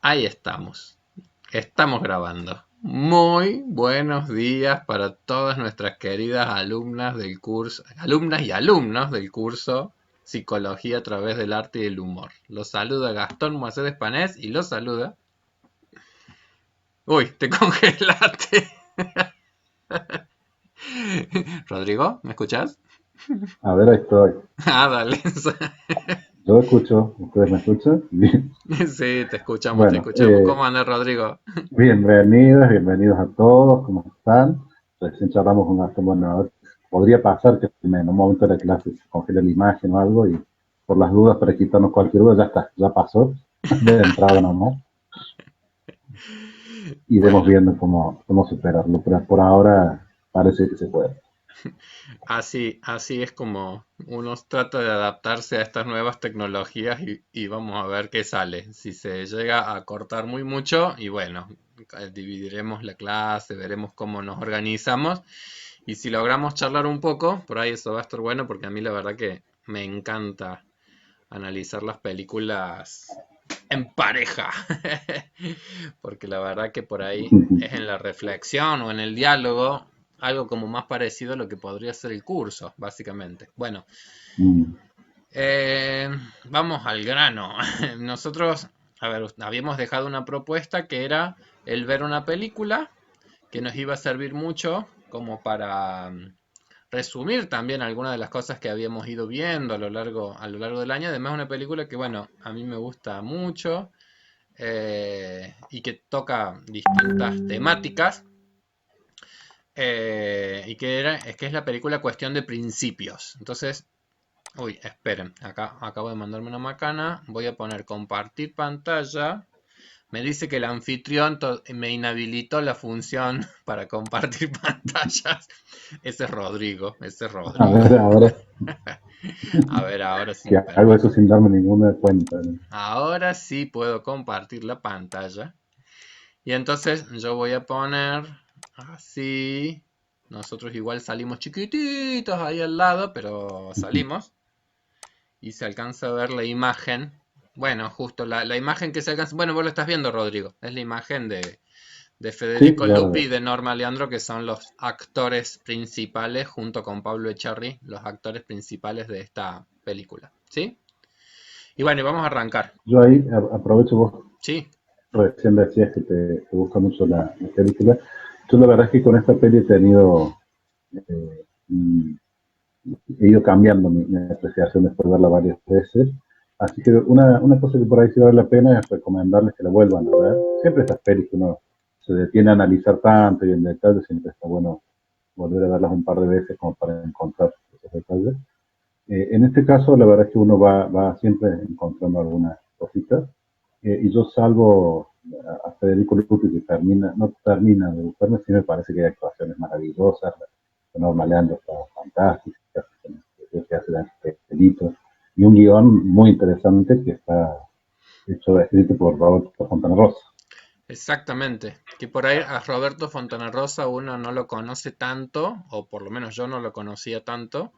Ahí estamos. Estamos grabando. Muy buenos días para todas nuestras queridas alumnas del curso, alumnas y alumnos del curso Psicología a través del arte y el humor. Los saluda Gastón Moisés Espanés y los saluda. Uy, te congelaste. Rodrigo, ¿me escuchás? A ver, ahí estoy. Ah, dale. Yo escucho, ¿ustedes me escuchan? Bien. Sí, te escuchamos, te Bueno, escuchamos. ¿Cómo anda, Rodrigo? bienvenidas, bienvenidos a todos, ¿cómo están? Recién charlamos un gasto, bueno, a ver, podría pasar que en un momento de la clase se congele la imagen o algo y por las dudas, para quitarnos cualquier duda, ya está, ya pasó, de entrada nomás, iremos Bueno, viendo cómo superarlo, pero por ahora parece que se puede. así es como uno trata de adaptarse a estas nuevas tecnologías y vamos a ver qué sale. Si se llega a cortar muy mucho, y bueno, dividiremos la clase, veremos cómo nos organizamos. Y si logramos charlar un poco, por ahí eso va a estar bueno, porque a mí la verdad que me encanta analizar las películas en pareja. Porque la verdad que por ahí es en la reflexión o en el diálogo algo como más parecido a lo que podría ser el curso, básicamente. Bueno, Mm. vamos al grano. Nosotros, a ver, habíamos dejado una propuesta que era el ver una película que nos iba a servir mucho como para resumir también algunas de las cosas que habíamos ido viendo a lo largo del año. Además, una película que, bueno, a mí me gusta mucho y que toca distintas temáticas. Es que es la película Cuestión de Principios. Entonces, uy, esperen, acá acabo de mandarme una macana. Voy a poner compartir pantalla. Me dice que el anfitrión me inhabilitó la función para compartir pantallas. Ese es Rodrigo, ese es A Rodrigo. ver, ahora, A ver, ahora sí, que hago eso permiso. sin darme ninguna cuenta, ¿no? Ahora sí puedo compartir la pantalla. Y entonces yo voy a poner así. Nosotros igual salimos chiquititos ahí al lado, pero salimos. Y se alcanza a ver la imagen. Bueno, justo la imagen que se alcanza. Bueno, vos lo estás viendo, Rodrigo. Es la imagen de Sí, Federico ya lo Lupi y veo. de Norma Leandro, que son los actores principales, junto con Pablo Echarri, los actores principales de esta película. ¿Sí? Y bueno, y vamos a arrancar. Yo ahí aprovecho vos. ¿Sí? Recién decías que te gusta mucho la película. Yo la verdad es que con esta peli he tenido, eh, mm, he ido cambiando mi apreciación después de verla varias veces. Así que una cosa que por ahí sí vale la pena es recomendarles que la vuelvan a ver. Siempre estas pelis que uno se detiene a analizar tanto y en detalle, siempre está bueno volver a verlas un par de veces como para encontrar esos detalles. En este caso, la verdad es que uno va siempre encontrando algunas cositas. Y yo salvo a Federico Lupi, que no termina de gustarme, sí me parece que hay actuaciones maravillosas. La Norma Leandro está fantástica, que hace delitos. Y un guión muy interesante que está escrito por Roberto Fontana Rosa. Exactamente. Que por ahí a Roberto Fontana Rosa uno no lo conoce tanto, o por lo menos yo no lo conocía tanto.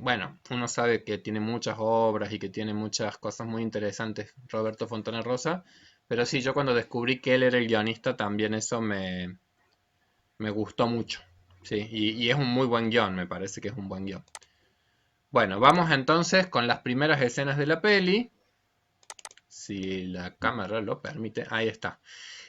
Bueno, uno sabe que tiene muchas obras y que tiene muchas cosas muy interesantes Roberto Fontana Rosa, pero sí, yo cuando descubrí que él era el guionista también eso me gustó mucho. Sí, y es un muy buen guión, me parece que es un buen guión. Bueno, vamos entonces con las primeras escenas de la peli, si la cámara lo permite. Ahí está.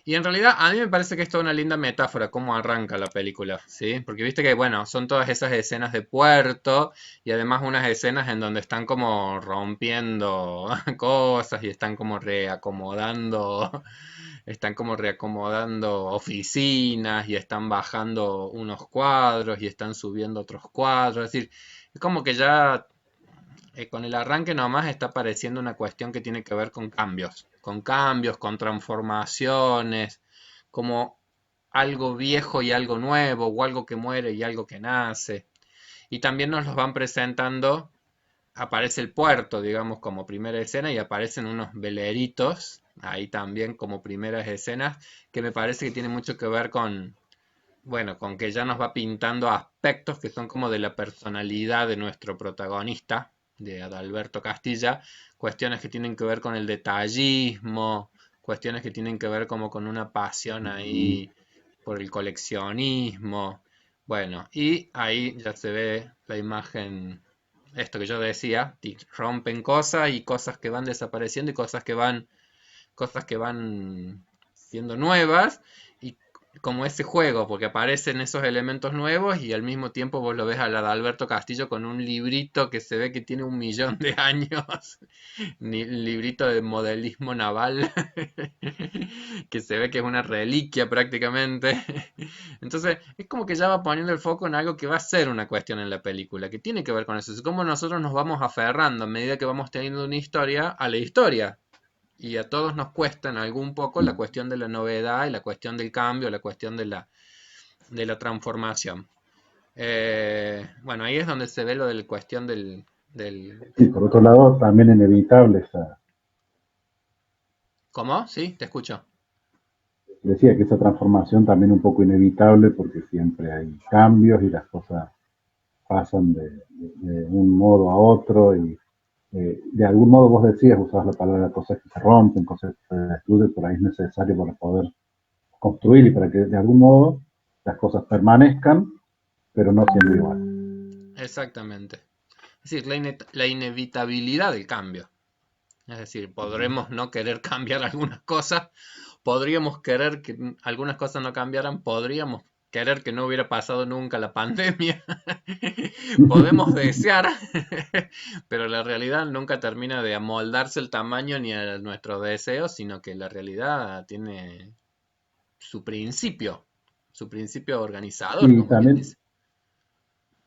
Y en realidad a mí me parece que esto es una linda metáfora, cómo arranca la película, ¿sí? Porque viste que, bueno, son todas esas escenas de puerto y además unas escenas en donde están como rompiendo cosas y están como reacomodando oficinas y están bajando unos cuadros y están subiendo otros cuadros. Es decir, es como que ya con el arranque nomás está apareciendo una cuestión que tiene que ver con cambios, con transformaciones, como algo viejo y algo nuevo, o algo que muere y algo que nace. Y también nos los van presentando, aparece el puerto, digamos, como primera escena, y aparecen unos veleritos, ahí también como primeras escenas, que me parece que tiene mucho que ver con, bueno, con que ya nos va pintando aspectos que son como de la personalidad de nuestro protagonista, de Adalberto Castilla, cuestiones que tienen que ver con el detallismo, cuestiones que tienen que ver como con una pasión ahí por el coleccionismo. Bueno, y ahí ya se ve la imagen, esto que yo decía, rompen cosas y cosas que van desapareciendo y cosas que van siendo nuevas y como ese juego, porque aparecen esos elementos nuevos y al mismo tiempo vos lo ves a la de Alberto Castillo con un librito que se ve que tiene 1.000.000 de años, librito de modelismo naval, que se ve que es una reliquia prácticamente. Entonces es como que ya va poniendo el foco en algo que va a ser una cuestión en la película, que tiene que ver con eso, es como nosotros nos vamos aferrando a medida que vamos teniendo una historia a la historia. Y a todos nos cuesta en algún poco la cuestión de la novedad y la cuestión del cambio, la cuestión de la transformación. Bueno, ahí es donde se ve lo de la cuestión Sí, por otro lado, también inevitable esa, ¿Cómo? Sí, te escucho. decía que esa transformación también un poco inevitable porque siempre hay cambios y las cosas pasan de un modo a otro y de algún modo vos decías, usabas la palabra cosas que se rompen, cosas que se destruyen, por ahí es necesario para poder construir y para que de algún modo las cosas permanezcan, pero no siendo igual. Exactamente. Es decir, la inevitabilidad del cambio. Es decir, podremos no querer cambiar algunas cosas, podríamos querer que algunas cosas no cambiaran, podríamos querer que no hubiera pasado nunca la pandemia, podemos desear, pero la realidad nunca termina de amoldarse el tamaño ni a nuestros deseos, sino que la realidad tiene su principio organizador, Y como quien también dice.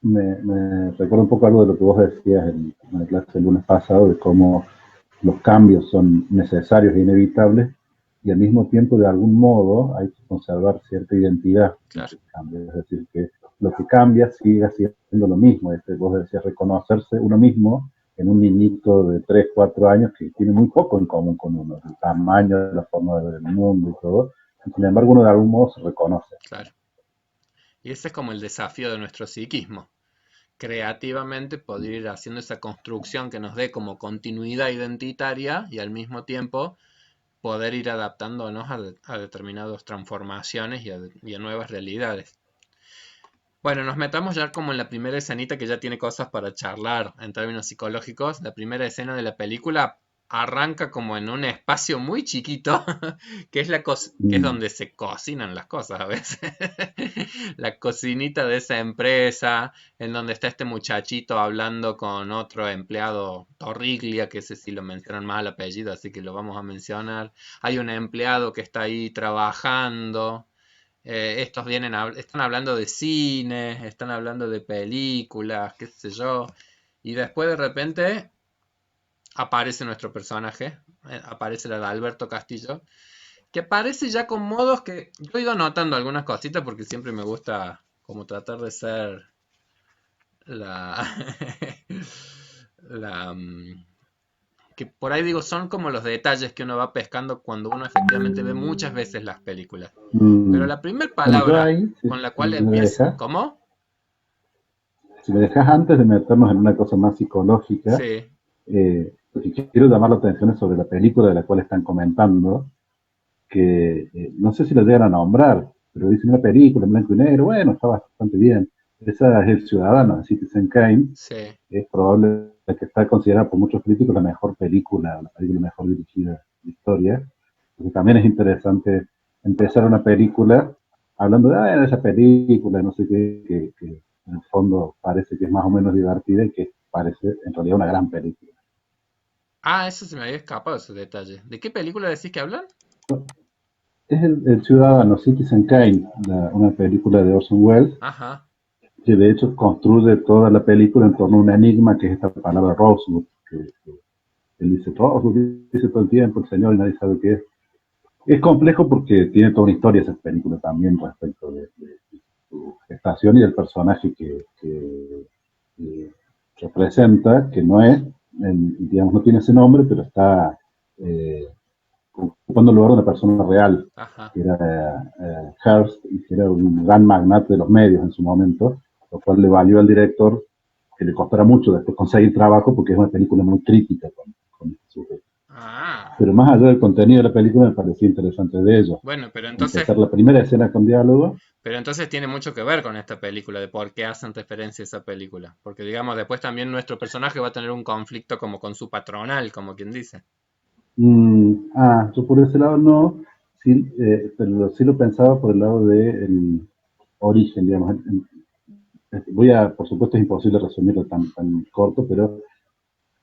me recuerda un poco algo de lo que vos decías en la clase el lunes pasado, de cómo los cambios son necesarios e inevitables, y al mismo tiempo, de algún modo, hay que conservar cierta identidad en Claro, ese cambio. Es decir, que lo que cambia siga siendo lo mismo. Vos decías reconocerse uno mismo en un niñito de 3 4 años que tiene muy poco en común con uno, el tamaño, la forma de ver el mundo y todo. Sin embargo, uno de algún modo se reconoce. claro. Y ese es como el desafío de nuestro psiquismo. Creativamente poder ir haciendo esa construcción que nos dé como continuidad identitaria y al mismo tiempo poder ir adaptándonos a determinadas transformaciones y a nuevas realidades. Bueno, nos metamos ya como en la primera escenita que ya tiene cosas para charlar en términos psicológicos. La primera escena de la película arranca como en un espacio muy chiquito, que es que es Mm. donde se cocinan las cosas a veces. La cocinita de esa empresa, en donde está este muchachito hablando con otro empleado, Torriglia, que ese sí lo mencionan más al apellido, así que lo vamos a mencionar. Hay un empleado que está ahí trabajando. Estos están hablando de cine, están hablando de películas, qué sé yo. Y después de repente aparece nuestro personaje, aparece la de Alberto Castillo, que aparece ya con modos que yo he ido notando algunas cositas porque siempre me gusta como tratar de ser la... la que por ahí digo son como los detalles que uno va pescando cuando uno efectivamente ve muchas veces las películas. Pero Mm. la primera Bueno, yo palabra ahí, con la cual empieza... ¿Cómo? si me dejas antes de meternos en una cosa más psicológica, Sí, lo que quiero llamar la atención es sobre la película de la cual están comentando, que no sé si la llegan a nombrar, pero dicen una película en blanco y negro, bueno, está bastante bien. Esa es El Ciudadano, de Citizen Kane, sí. es probable que está considerada por muchos críticos la mejor película, la película mejor dirigida de la historia. Porque también es interesante empezar una película hablando de esa película, no sé qué, que en el fondo parece que es más o menos divertida y que parece en realidad una gran película. Ah, eso se me había escapado ese detalle. ¿De qué película decís que hablan? Es el Ciudadano, Citizen Kane, una película de Orson Welles, Ajá, que de hecho construye toda la película en torno a un enigma que es esta palabra Rosewood, que él dice Rosewood, dice todo el tiempo el señor y nadie sabe qué es. Es complejo porque tiene toda una historia esa película también respecto de su gestación y del personaje que representa, que no es, digamos, no tiene ese nombre, pero está eh, ocupando el lugar de una persona real, ajá. que era Hearst, y que era un gran magnate de los medios en su momento, lo cual le valió al director que le costará mucho después conseguir trabajo porque es una película muy crítica con este sujeto. Ah, Pero más allá del contenido de la película me parecía interesante de ello. bueno, Empezar la primera escena con diálogo. pero entonces tiene mucho que ver con esta película, de por qué hacen referencia a esa película. Porque digamos, después también nuestro personaje va a tener un conflicto como con su patronal, como quien dice. Yo por ese lado no, sí, pero sí lo pensaba por el lado del origen, digamos. Por supuesto es imposible resumirlo tan corto, pero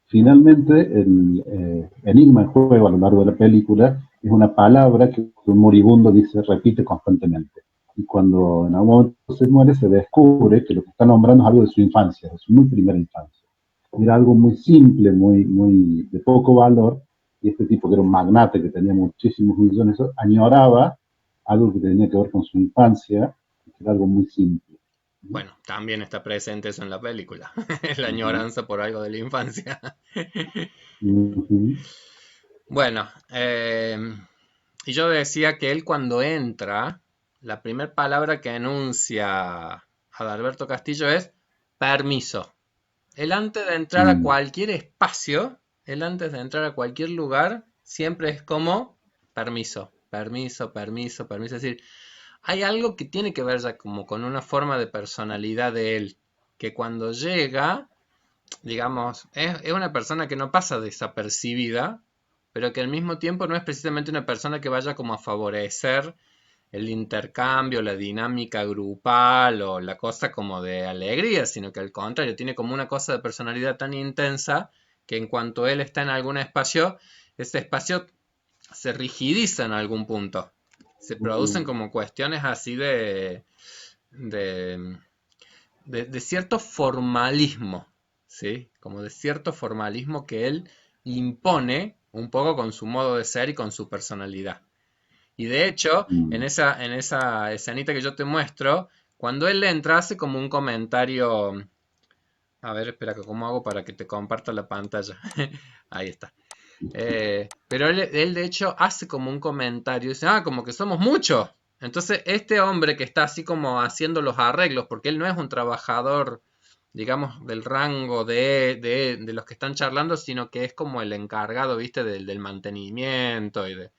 finalmente el enigma, el juego a lo largo de la película, es una palabra que un moribundo dice, repite constantemente. Y cuando en algún momento se muere, se descubre que lo que está nombrando es algo de su infancia, de su muy primera infancia. Era algo muy simple, muy de poco valor, y este tipo que era un magnate que tenía muchísimos millones, añoraba algo que tenía que ver con su infancia, que era algo muy simple. Bueno, también está presente eso en la película, la Uh -huh. añoranza por algo de la infancia. Uh -huh. Bueno, y yo decía que él cuando entra, la primera palabra que enuncia Adalberto Castillo es permiso. Él antes de entrar a cualquier espacio, él antes de entrar a cualquier lugar, siempre es como permiso, permiso, permiso, permiso. Es decir, hay algo que tiene que ver ya como con una forma de personalidad de él, que cuando llega, digamos, es una persona que no pasa desapercibida, pero que al mismo tiempo no es precisamente una persona que vaya como a favorecer el intercambio, la dinámica grupal o la cosa como de alegría, sino que al contrario, tiene como una cosa de personalidad tan intensa que en cuanto él está en algún espacio, ese espacio se rigidiza en algún punto. Se producen como cuestiones así de, de cierto formalismo, ¿sí? Como de cierto formalismo que él impone un poco con su modo de ser y con su personalidad. Y de hecho, en esa escenita que yo te muestro, cuando él entra hace como un comentario. A ver, espera, ¿cómo hago para que te comparta la pantalla? Ahí está. Pero él de hecho hace como un comentario, dice, como que somos muchos. Entonces, este hombre que está así como haciendo los arreglos, porque él no es un trabajador, digamos, del rango de los que están charlando, sino que es como el encargado, viste, del mantenimiento y de...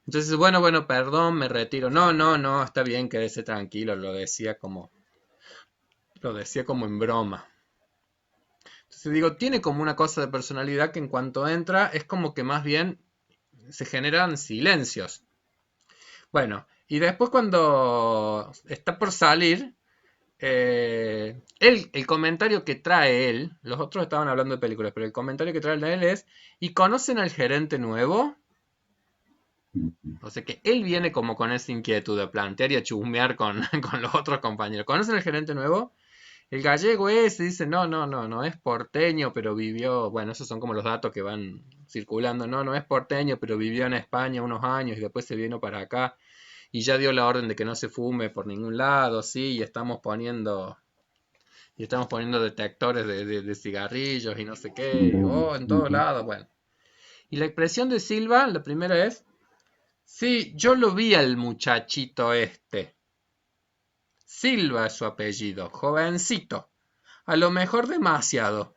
Entonces, bueno, perdón, me retiro. No, no, no, está bien, quédese tranquilo, lo decía como en broma. Entonces digo, tiene como una cosa de personalidad que en cuanto entra es como que más bien se generan silencios. Bueno, y después cuando está por salir, el comentario que trae él, los otros estaban hablando de películas, pero el comentario que trae él es, ¿y conocen al gerente nuevo? O sea que él viene como con esa inquietud de plantear y a chusmear con, con los otros compañeros. ¿Conocen al gerente nuevo? El gallego ese dice, no, no, no, no es porteño, pero vivió, bueno, esos son como los datos que van circulando, no, no es porteño, pero vivió en España unos años y después se vino para acá y ya dio la orden de que no se fume por ningún lado, sí, y estamos poniendo detectores de cigarrillos y no sé qué, oh, en todos lados, bueno. Y la expresión de Silva, la primera es, sí, yo lo vi al muchachito este. Silva es su apellido, jovencito, a lo mejor demasiado.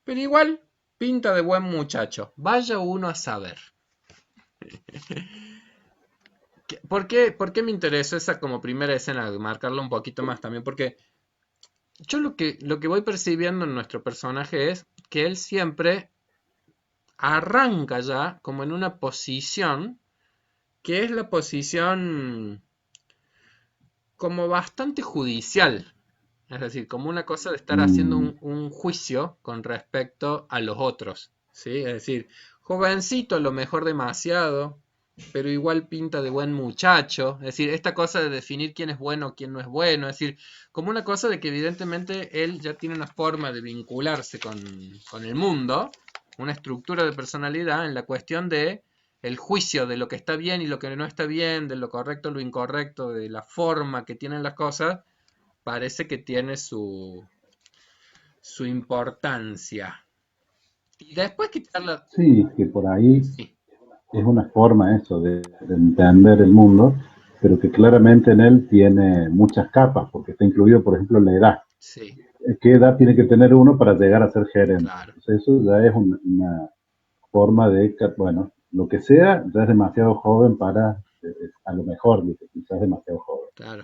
Pero igual, pinta de buen muchacho. Vaya uno a saber. ¿Por qué me interesó esa como primera escena? Marcarlo un poquito más también. Porque yo lo que voy percibiendo en nuestro personaje es que él siempre arranca ya como en una posición que es la posición como bastante judicial. Es decir, como una cosa de estar haciendo un juicio con respecto a los otros. ¿Sí? Es decir, jovencito, a lo mejor demasiado, pero igual pinta de buen muchacho. Es decir, esta cosa de definir quién es bueno o quién no es bueno. Es decir, como una cosa de que evidentemente él ya tiene una forma de vincularse con el mundo, una estructura de personalidad en la cuestión de el juicio de lo que está bien y lo que no está bien, de lo correcto o lo incorrecto, de la forma que tienen las cosas, parece que tiene su importancia. Y después quitarla... Sí, que por ahí Sí, es una forma eso de entender el mundo, pero que claramente en él tiene muchas capas, porque está incluido, por ejemplo, la edad. sí, ¿Qué edad tiene que tener uno para llegar a ser gerente? claro. Entonces, eso ya es forma de, bueno, lo que sea, ya es demasiado joven para, a lo mejor, dice, quizás demasiado joven. claro.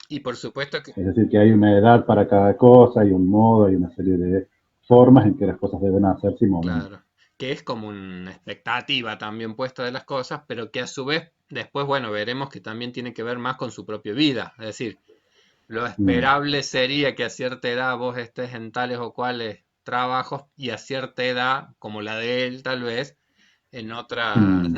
Y por supuesto que, Es decir, que hay una edad para cada cosa, hay un modo, hay una serie de formas en que las cosas deben hacerse y momentos. claro, que es como una expectativa también puesta de las cosas, pero que a su vez después, bueno, veremos que también tiene que ver más con su propia vida. Es decir, lo Mm, esperable sería que a cierta edad vos estés en tales o cuales trabajos y a cierta edad, como la de él tal vez, en otras, mm,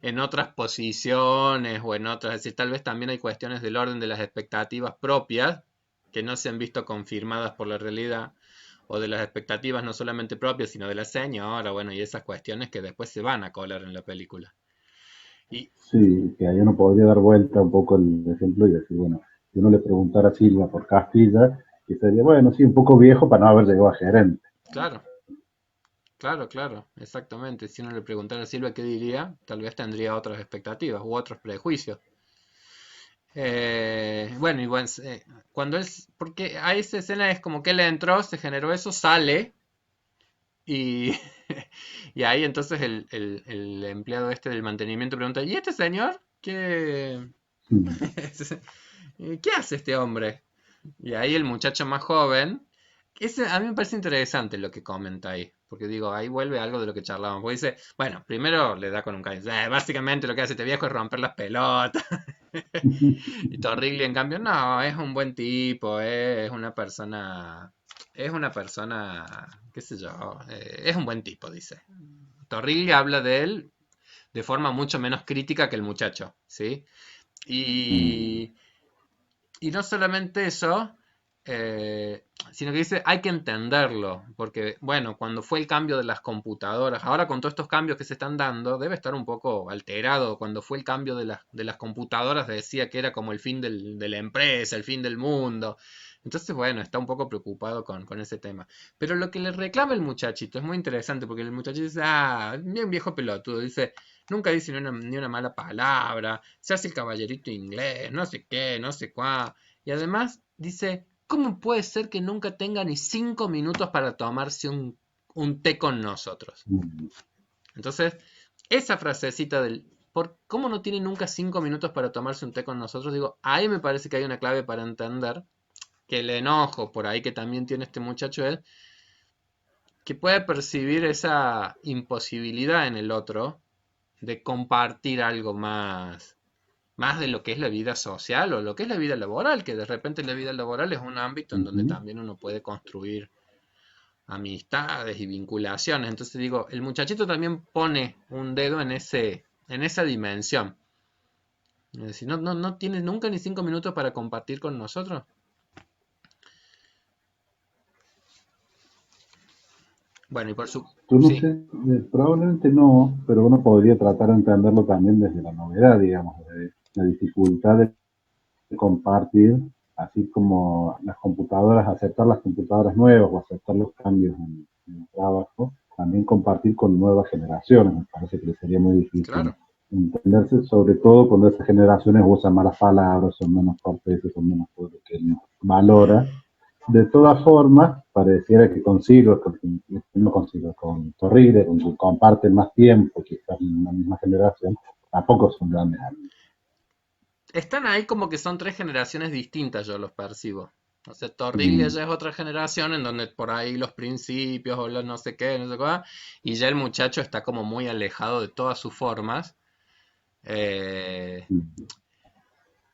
en otras posiciones o en otras, es decir, tal vez también hay cuestiones del orden de las expectativas propias que no se han visto confirmadas por la realidad o de las expectativas no solamente propias, sino de la señora, bueno, y esas cuestiones que después se van a colar en la película. Y sí, que ahí uno podría dar vuelta un poco el ejemplo y decir, bueno, si uno le preguntara a Silva por Castilla, que sería, bueno, sí, un poco viejo para no haber llegado a gerente. claro, claro, claro, exactamente. Si uno le preguntara a Silvia qué diría, tal vez tendría otras expectativas u otros prejuicios. Bueno, cuando es, porque a esa escena es como que él entró, se generó eso, sale y, y ahí entonces el empleado este del mantenimiento pregunta, ¿y este señor? Mm, ¿Qué hace este hombre? Y ahí el muchacho más joven, a mí me parece interesante lo que comenta ahí, porque digo, ahí vuelve algo de lo que charlábamos, porque dice, bueno, primero le da con un caño, básicamente lo que hace este viejo es romper las pelotas, y Torriglio en cambio, no, es un buen tipo, es una persona, qué sé yo, es un buen tipo, dice. Torriglio habla de él de forma mucho menos crítica que el muchacho, ¿sí? mm, Y, y no solamente eso, sino que dice, hay que entenderlo, porque, bueno, cuando fue el cambio de las computadoras, ahora con todos estos cambios que se están dando, debe estar un poco alterado. Cuando fue el cambio de las computadoras, decía que era como el fin de la empresa, el fin del mundo. Entonces, bueno, está un poco preocupado con ese tema. Pero lo que le reclama el muchachito es muy interesante, porque el muchachito dice, bien viejo pelotudo, dice, nunca dice ni una mala palabra, se hace el caballerito inglés, no sé qué, no sé cuá. Y además dice, ¿cómo puede ser que nunca tenga ni 5 minutos para tomarse un té con nosotros? mm, Entonces, esa frasecita ¿cómo no tiene nunca 5 minutos para tomarse un té con nosotros? Digo, ahí me parece que hay una clave para entender que el enojo por ahí que también tiene este muchacho es que puede percibir esa imposibilidad en el otro de compartir algo más de lo que es la vida social o lo que es la vida laboral, que de repente la vida laboral es un ámbito en donde ujú. también uno puede construir amistades y vinculaciones. Entonces digo, el muchachito también pone un dedo en esa dimensión. Es decir, no tiene nunca ni 5 minutos para compartir con nosotros. Bueno, y por su... Yo no Sí, sé, probablemente no, pero uno podría tratar de entenderlo también desde la novedad, digamos, de la dificultad de compartir, así como las computadoras, aceptar las computadoras nuevas o aceptar los cambios en el trabajo, también compartir con nuevas generaciones. Me parece que sería muy difícil claro. entenderse, sobre todo cuando esas generaciones usan malas palabras, son menos corteses, son menos todo lo que uno valora. De todas formas, pareciera que no consigo con Torride, con que comparten más tiempo, quizás en la misma generación, tampoco son grandes amigos. Están ahí como que son tres generaciones distintas, yo los percibo. O sea, Torriglia Mm, ya es otra generación en donde por ahí los principios o los no sé qué, no sé qué, y ya el muchacho está como muy alejado de todas sus formas. Eh, mm,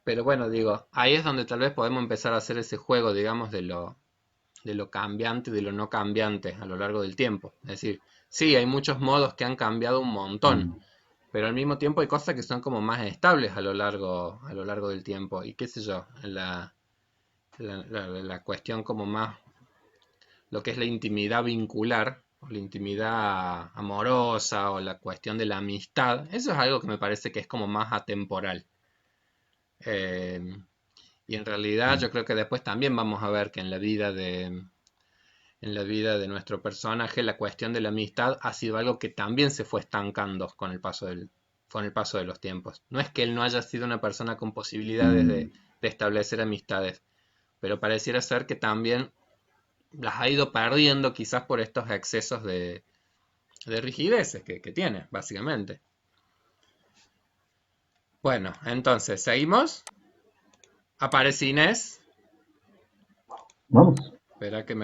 pero bueno, digo, ahí es donde tal vez podemos empezar a hacer ese juego, digamos, de lo cambiante y de lo no cambiante a lo largo del tiempo. Es decir, sí, hay muchos modos que han cambiado un montón, mm. pero al mismo tiempo hay cosas que son como más estables a lo largo del tiempo. Y qué sé yo, la cuestión como más, lo que es la intimidad vincular, o la intimidad amorosa, o la cuestión de la amistad, eso es algo que me parece que es como más atemporal. Eh, y en realidad yo creo que después también vamos a ver que en la vida de nuestro personaje la cuestión de la amistad ha sido algo que también se fue estancando con el paso de los tiempos. No es que él no haya sido una persona con posibilidades de, Mm, de establecer amistades, pero pareciera ser que también las ha ido perdiendo quizás por estos excesos de rigideces que tiene, básicamente. Bueno, entonces, ¿seguimos? Aparece Inés. Vamos. Espera que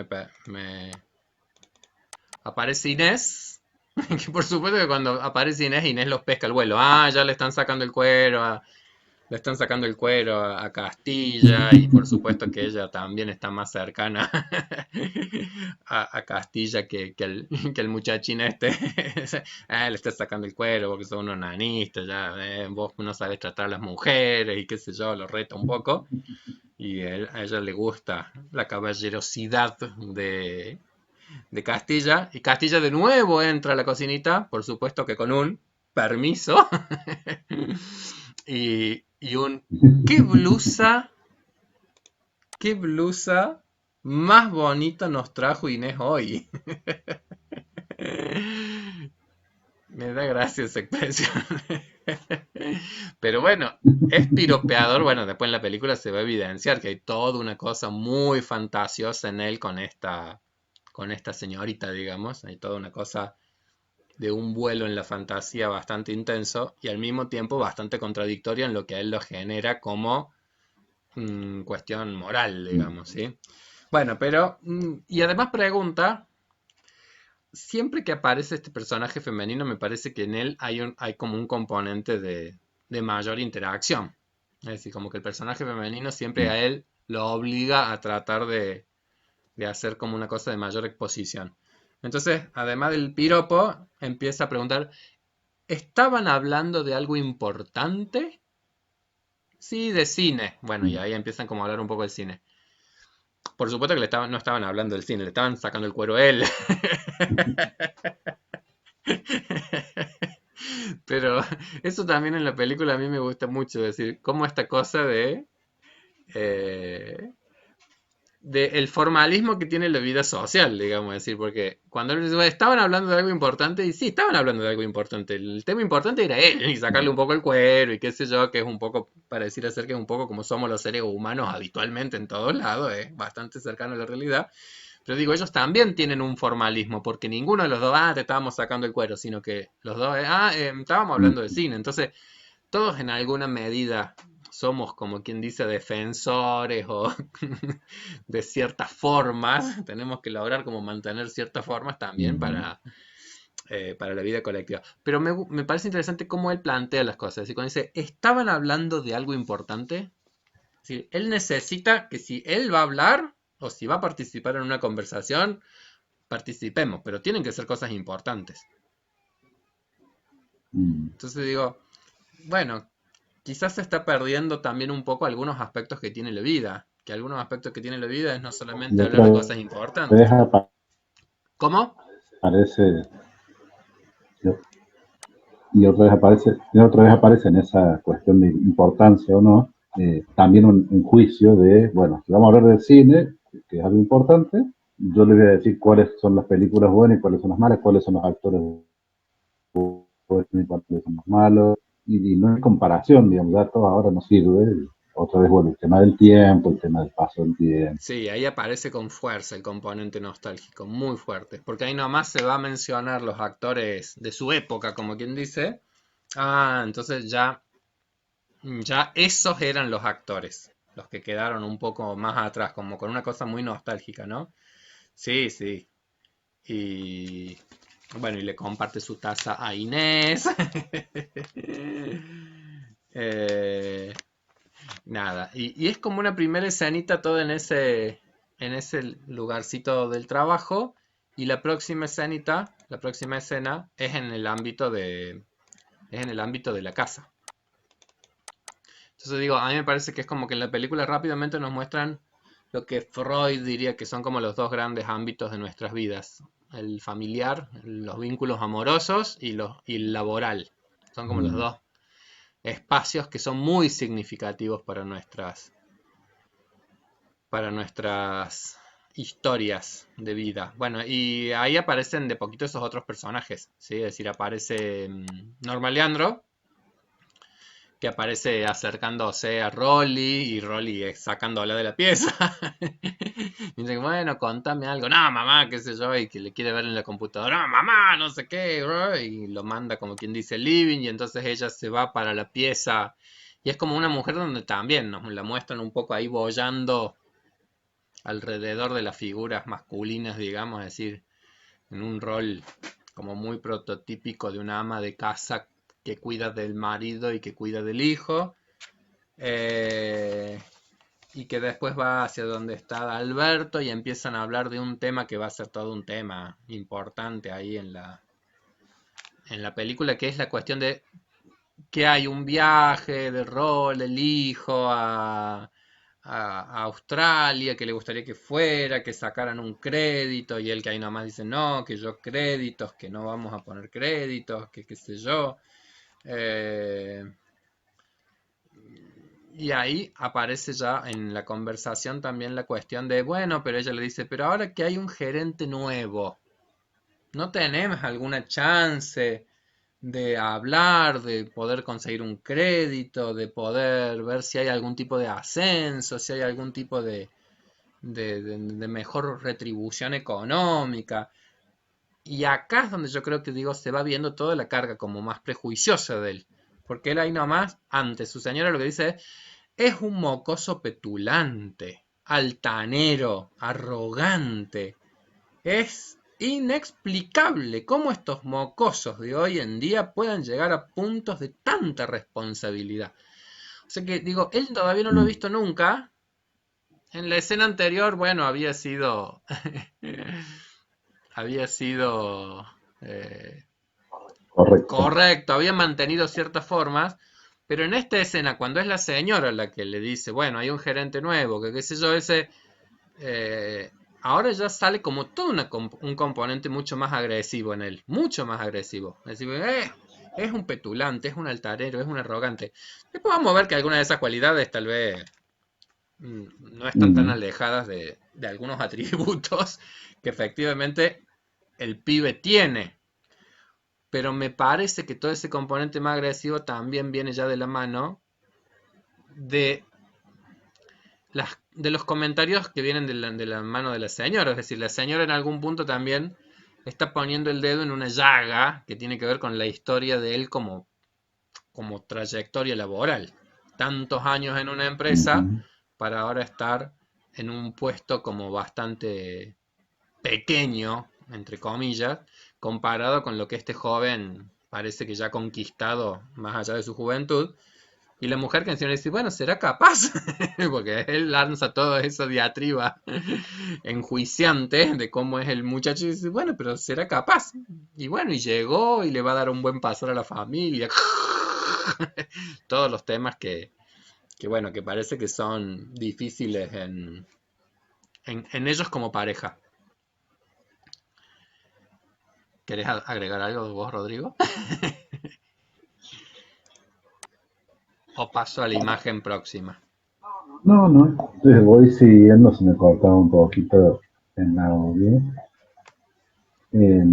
aparece Inés. Que por supuesto que cuando aparece Inés, Inés los pesca al vuelo. Ah, ya le están sacando el cuero le están sacando el cuero a Castilla y por supuesto que ella también está más cercana a Castilla que el muchachín este. Le está sacando el cuero porque son unos nanistas, ya vos no sabes tratar a las mujeres y qué sé yo, lo reta un poco. Y a ella le gusta la caballerosidad de Castilla. Y Castilla de nuevo entra a la cocinita, por supuesto que con un permiso. Y un ¿qué blusa? ¿Qué blusa más bonita nos trajo Inés hoy? Me da gracia esa expresión. Pero bueno, es piropeador. Bueno, después en la película se va a evidenciar que hay toda una cosa muy fantasiosa en él con esta señorita, digamos. Hay toda una cosa de un vuelo en la fantasía bastante intenso y al mismo tiempo bastante contradictorio en lo que a él lo genera como cuestión moral, digamos, ¿sí? Bueno, pero, y además pregunta, siempre que aparece este personaje femenino, me parece que en él hay como un componente de mayor interacción. Es decir, como que el personaje femenino siempre a él lo obliga a tratar de hacer como una cosa de mayor exposición. Entonces, además del piropo, empieza a preguntar, ¿estaban hablando de algo importante? Sí, de cine. Bueno, y ahí empiezan como a hablar un poco del cine. Por supuesto que no estaban hablando del cine, le estaban sacando el cuero a él. Pero eso también en la película a mí me gusta mucho, decir, cómo esta cosa eh, de el formalismo que tiene la vida social, digamos, decir, porque cuando estaban hablando de algo importante, y sí, estaban hablando de algo importante, el tema importante era él, y sacarle un poco el cuero, y qué sé yo, que es un poco, para decir hacer que es un poco como somos los seres humanos habitualmente en todos lados, es bastante cercano a la realidad. Pero digo, ellos también tienen un formalismo, porque ninguno de los dos, te estábamos sacando el cuero, sino que los dos, estábamos hablando de cine. Entonces, todos en alguna medida somos, como quien dice, defensores o de ciertas formas. Tenemos que lograr como mantener ciertas formas también para la vida colectiva. Pero me parece interesante cómo él plantea las cosas. Y cuando dice, ¿estaban hablando de algo importante? Es decir, él necesita que si él va a hablar o si va a participar en una conversación, participemos, pero tienen que ser cosas importantes. Entonces digo, bueno, quizás se está perdiendo también un poco algunos aspectos que tiene la vida, que algunos aspectos que tiene la vida es no Y solamente hablar otra de cosas vez importantes. ¿Cómo? aparece, y otra vez aparece en esa cuestión de importancia o no, también un juicio de, bueno, si vamos a hablar del cine, que es algo importante, yo le voy a decir cuáles son las películas buenas y cuáles son las malas, cuáles son los actores buenos y cuáles son los malos, y no hay comparación, digamos, ya todo ahora no sirve. Otra vez, bueno, el tema del tiempo, el tema del paso del tiempo. Sí, ahí aparece con fuerza el componente nostálgico, muy fuerte, porque ahí nomás se va a mencionar los actores de su época, como quien dice. Entonces ya esos eran los actores, los que quedaron un poco más atrás, como con una cosa muy nostálgica, ¿no? Sí, sí. Y bueno, y le comparte su taza a Inés. Eh, nada, y es como una primera escenita todo en ese lugarcito del trabajo. Y la próxima escenita, la próxima escena es en el ámbito es en el ámbito de la casa. Entonces digo, a mí me parece que es como que en la película rápidamente nos muestran lo que Freud diría que son como los dos grandes ámbitos de nuestras vidas. El familiar, los vínculos amorosos y el laboral. Son como los dos espacios que son muy significativos para nuestras historias de vida. Bueno, y ahí aparecen de poquito esos otros personajes, ¿sí? Es decir, aparece Norma Leandro, que aparece acercándose a Rolly y Rolly sacándola de la pieza. Y dice, bueno, contame algo. No, mamá, qué sé yo, y que le quiere ver en la computadora. No, mamá, no sé qué, bro, y lo manda como quien dice living, y entonces ella se va para la pieza. Y es como una mujer donde también nos la muestran un poco ahí bollando alrededor de las figuras masculinas, digamos, es decir, en un rol como muy prototípico de una ama de casa que cuida del marido y que cuida del hijo, eh, y que después va hacia donde está Alberto y empiezan a hablar de un tema que va a ser todo un tema importante ahí en la película, que es la cuestión de que hay un viaje de rol, el hijo a Australia, que le gustaría que fuera, que sacaran un crédito, y él que ahí nomás dice, no, que yo créditos, que no vamos a poner créditos, que qué sé yo. Eh, y ahí aparece ya en la conversación también la cuestión de, bueno, pero ella le dice, pero ahora que hay un gerente nuevo, ¿no tenemos alguna chance de hablar, de poder conseguir un crédito, de poder ver si hay algún tipo de ascenso, si hay algún tipo de mejor retribución económica? Y acá es donde yo creo que digo, se va viendo toda la carga como más prejuiciosa de él. Porque él ahí nomás, ante su señora, lo que dice es un mocoso petulante, altanero, arrogante. Es inexplicable cómo estos mocosos de hoy en día puedan llegar a puntos de tanta responsabilidad. O sea que digo, él todavía no lo he Mm, visto nunca. En la escena anterior, bueno, había sido correcto. correcto, había mantenido ciertas formas, pero en esta escena, cuando es la señora la que le dice, bueno, hay un gerente nuevo, que qué sé yo, eh, ahora ya sale como todo un componente mucho más agresivo en él, mucho más agresivo. Es decir, es un petulante, es un altanero, es un arrogante. Después vamos a ver que algunas de esas cualidades tal vez no están tan Mm, alejadas de algunos atributos que efectivamente el pibe tiene. Pero me parece que todo ese componente más agresivo también viene ya de la mano de de los comentarios que vienen de la mano de la señora. Es decir, la señora en algún punto también está poniendo el dedo en una llaga que tiene que ver con la historia de él como trayectoria laboral. Tantos años en una empresa ujú. para ahora estar en un puesto como bastante pequeño, entre comillas, comparado con lo que este joven parece que ya ha conquistado más allá de su juventud. Y la mujer que encima dice, bueno, ¿será capaz? Porque él lanza toda esa diatriba enjuiciante de cómo es el muchacho y dice, bueno, pero ¿será capaz? Y bueno, y llegó y le va a dar un buen pasar a la familia. Todos los temas que bueno, que parece que son difíciles en ellos como pareja. ¿Querés agregar algo de vos, Rodrigo? ¿O paso a la imagen próxima? No, no, voy siguiendo, se me cortaba un poquito en audio. Eh,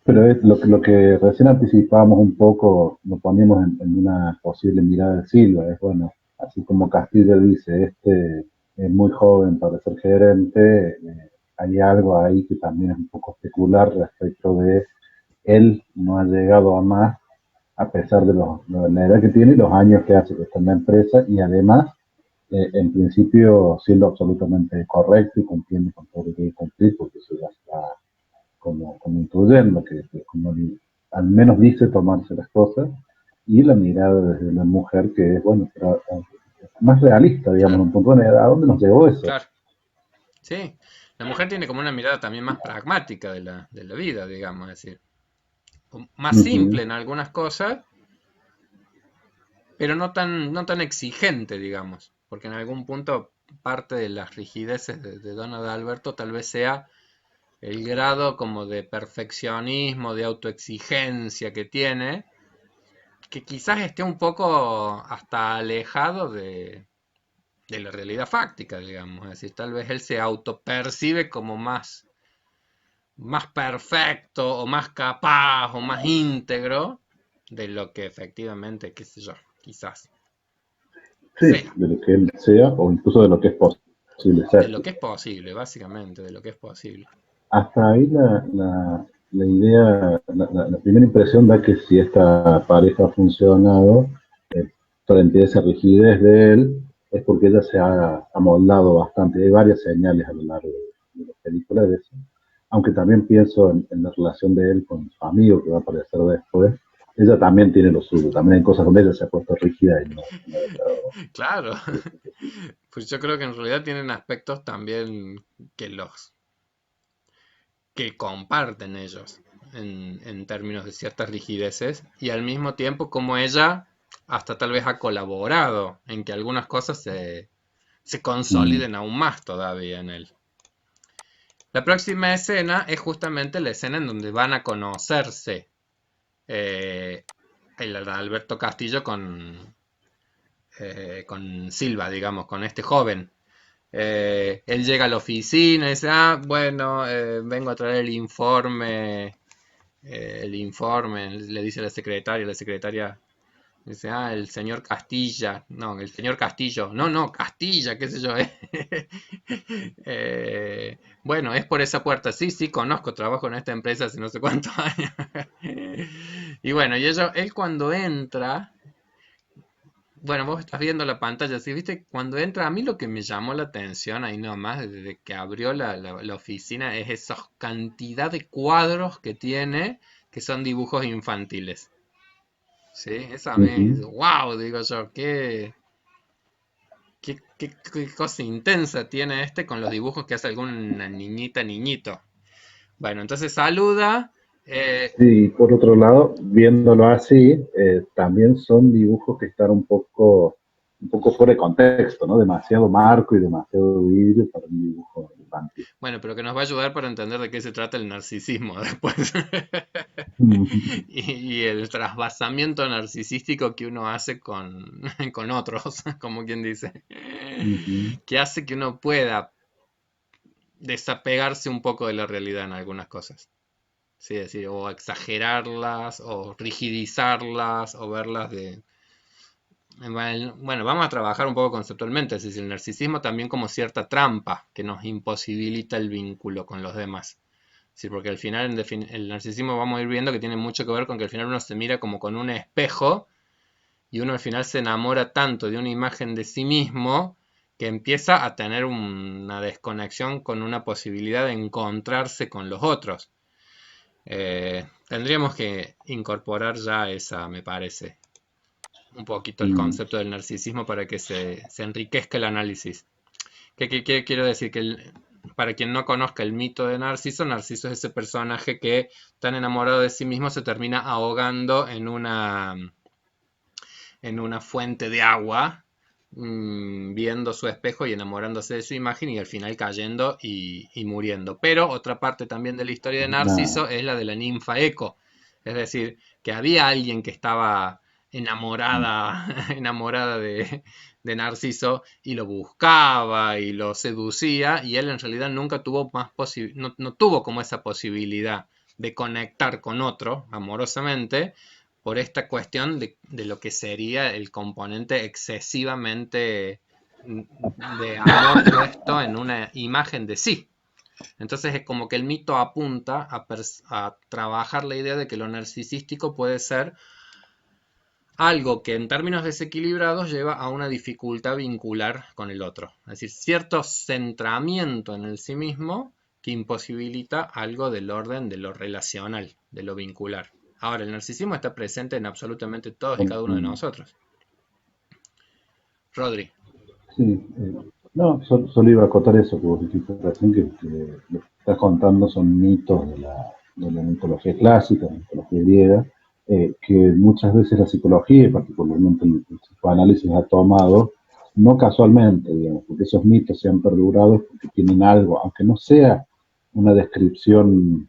pero es lo que recién anticipábamos un poco, lo poníamos en una posible mirada de Silva, es bueno, así como Castilla dice, este es muy joven para ser gerente, hay algo ahí que también es un poco especular respecto de él no ha llegado a más a pesar de la edad que tiene y los años que hace que está en la empresa y además en principio siendo absolutamente correcto y cumpliendo con todo lo que tiene que cumplir, porque eso ya está como intuyendo, que como al menos dice tomarse las cosas, y la mirada desde la mujer que es, bueno, pero, más realista, digamos, en Claro, un punto de ¿a dónde nos llevó eso? claro. Sí, la mujer tiene como una mirada también más pragmática de la vida, digamos, es decir, más Ujú. simple en algunas cosas, pero no tan exigente, digamos, porque en algún punto parte de las rigideces de Don Adalberto tal vez sea el grado como de perfeccionismo, de autoexigencia que tiene, que quizás esté un poco hasta alejado de la realidad fáctica, digamos, es decir, tal vez él se autopercibe como más perfecto o más capaz o más íntegro de lo que efectivamente, qué sé yo. quizás. Sí, Sea, de lo que él sea o incluso de lo que es posible de ser. lo que es posible, básicamente, de lo que es posible. Hasta ahí la idea, la primera impresión da que si esta pareja ha funcionado frente a esa rigidez de él, es porque ella se ha amoldado bastante. Hay varias señales a lo largo de la película de eso. Aunque también pienso en la relación de él con su amigo que va a aparecer después. Ella también tiene lo suyo, también hay cosas donde ella se ha puesto rígida y no ha dejado Claro, que sí. pues yo creo que en realidad tienen aspectos también que comparten ellos en términos de ciertas rigideces y al mismo tiempo como ella hasta tal vez ha colaborado en que algunas cosas se Mm, consoliden aún más todavía en él. La próxima escena es justamente la escena en donde van a conocerse eh, el Alberto Castillo con Silva, digamos, con este joven. Él llega a la oficina y dice, ah, bueno, vengo a traer el informe, le dice la secretaria dice, ah, el señor Castilla, no, el señor Castillo, no, no, Castilla, qué sé yo, bueno, es por esa puerta, sí, sí, conozco, trabajo en esta empresa hace no sé cuántos años. Y bueno, él cuando entra, bueno, vos estás viendo la pantalla, ¿sí? ¿Viste? Cuando entra, a mí lo que me llamó la atención ahí nomás, desde que abrió la oficina, es esa cantidad de cuadros que tiene, que son dibujos infantiles. ¿Sí? Eso a mí, ujú. wow, digo yo, qué cosa intensa tiene este con los dibujos que hace alguna niñita, niñito. Bueno, entonces saluda. eh, Sí, por otro lado, viéndolo así, también son dibujos que están un poco fuera de contexto, ¿no? Demasiado marco y demasiado vidrio para un dibujo infantil. bueno, pero que nos va a ayudar para entender de qué se trata el narcisismo después. Ujú, Y el trasvasamiento narcisístico que uno hace con otros, como quien dice, ujú, que hace que uno pueda desapegarse un poco de la realidad en algunas cosas. Sí, es decir, o exagerarlas, o rigidizarlas, o verlas de... Bueno, vamos a trabajar un poco conceptualmente, es decir, el narcisismo también como cierta trampa que nos imposibilita el vínculo con los demás. Sí, porque al final el narcisismo vamos a ir viendo que tiene mucho que ver con que al final uno se mira como con un espejo y uno al final se enamora tanto de una imagen de sí mismo que empieza a tener una desconexión con una posibilidad de encontrarse con los otros. Tendríamos que incorporar ya esa, me parece, un poquito el mm. concepto del narcisismo para que se enriquezca el análisis. ¿Qué quiero decir? Para quien no conozca el mito de Narciso, Narciso es ese personaje que, tan enamorado de sí mismo, se termina ahogando en una fuente de agua, viendo su espejo y enamorándose de su imagen y al final cayendo y muriendo. Pero otra parte también de la historia de Nada. Narciso es la de la ninfa Eco. Es decir, que había alguien que estaba Mm. enamorada de Narciso y lo buscaba y lo seducía y él en realidad nunca tuvo no tuvo como esa posibilidad de conectar con otro amorosamente por esta cuestión de lo que sería el componente excesivamente de amor puesto en una imagen de sí. Entonces es como que el mito apunta a trabajar la idea de que lo narcisístico puede ser algo que en términos desequilibrados lleva a una dificultad vincular con el otro. Es decir, cierto centramiento en el sí mismo que imposibilita algo del orden de lo relacional, de lo vincular. Ahora, el narcisismo está presente en absolutamente todos y cada uno de Mm. nosotros. Rodri. Sí, no, solo iba a acotar eso que vos dijiste recién, que lo que estás contando son mitos de la mitología clásica, la mitología griega, que muchas veces la psicología, y particularmente el psicoanálisis, ha tomado, no casualmente, digamos, porque esos mitos se han perdurado porque tienen algo, aunque no sea una descripción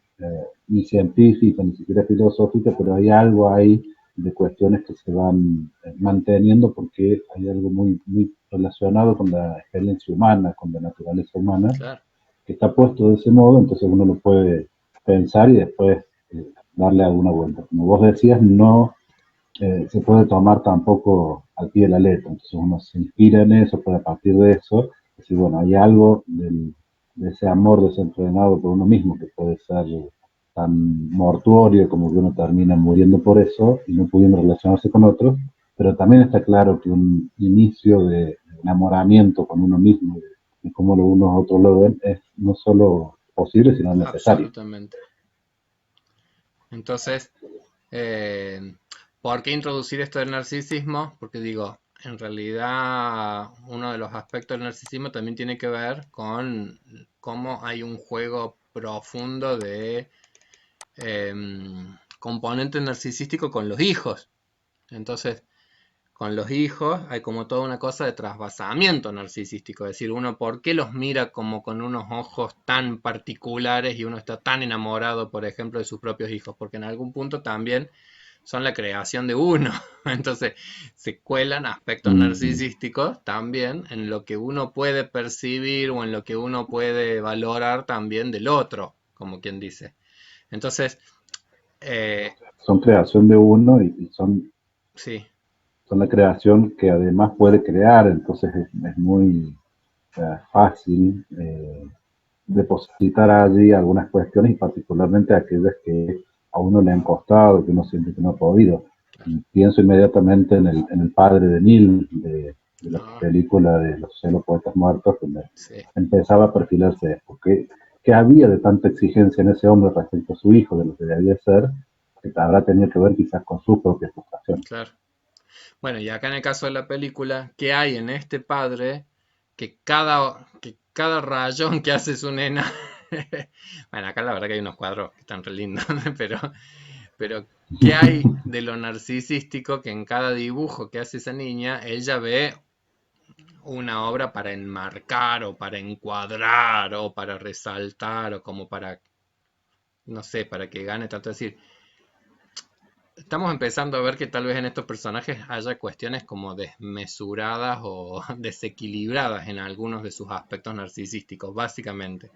ni científica, ni siquiera filosófica, pero hay algo ahí de cuestiones que se van manteniendo porque hay algo muy relacionado con la experiencia humana, con la naturaleza humana, Claro. que está puesto de ese modo, entonces uno lo puede pensar y después darle alguna vuelta. Como vos decías, no se puede tomar tampoco al pie de la letra. Entonces uno se inspira en eso, puede a partir de eso decir, bueno, hay algo de ese amor desenfrenado por uno mismo que puede ser tan mortuorio como que uno termina muriendo por eso y no pudiendo relacionarse con otros, pero también está claro que un inicio de enamoramiento con uno mismo y cómo lo unos a otros lo ven es no solo posible, sino necesario. Absolutamente. Entonces, eh, ¿por qué introducir esto del narcisismo? Porque digo, en realidad uno de los aspectos del narcisismo también tiene que ver con cómo hay un juego profundo de componente narcisístico con los hijos. Entonces, con los hijos hay como toda una cosa de trasvasamiento narcisístico, es decir, uno por qué los mira como con unos ojos tan particulares y uno está tan enamorado, por ejemplo, de sus propios hijos, porque en algún punto también son la creación de uno, entonces se cuelan aspectos Mm, narcisísticos también en lo que uno puede percibir o en lo que uno puede valorar también del otro, como quien dice. Entonces, eh, son creación de uno y sí, son la creación que además puede crear, entonces es muy fácil depositar allí algunas cuestiones y particularmente aquellas que a uno le han costado, que uno siente que no ha podido. claro. Y pienso inmediatamente en el padre de Neil, de la Ah, película de Los celos poetas muertos, donde sí. empezaba a perfilarse esto. ¿Qué había de tanta exigencia en ese hombre respecto a su hijo, de lo que debía ser, que habrá tenido que ver quizás con su propia frustración? Claro. Bueno, y acá en el caso de la película, ¿qué hay en este padre que cada rayón que hace su nena? Bueno, acá la verdad que hay unos cuadros que están re lindos, pero ¿qué hay de lo narcisístico que en cada dibujo que hace esa niña, ella ve una obra para enmarcar o para encuadrar o para resaltar o como para, no sé, para que gane tanto? Es decir, estamos empezando a ver que tal vez en estos personajes haya cuestiones como desmesuradas o desequilibradas en algunos de sus aspectos narcisísticos, básicamente.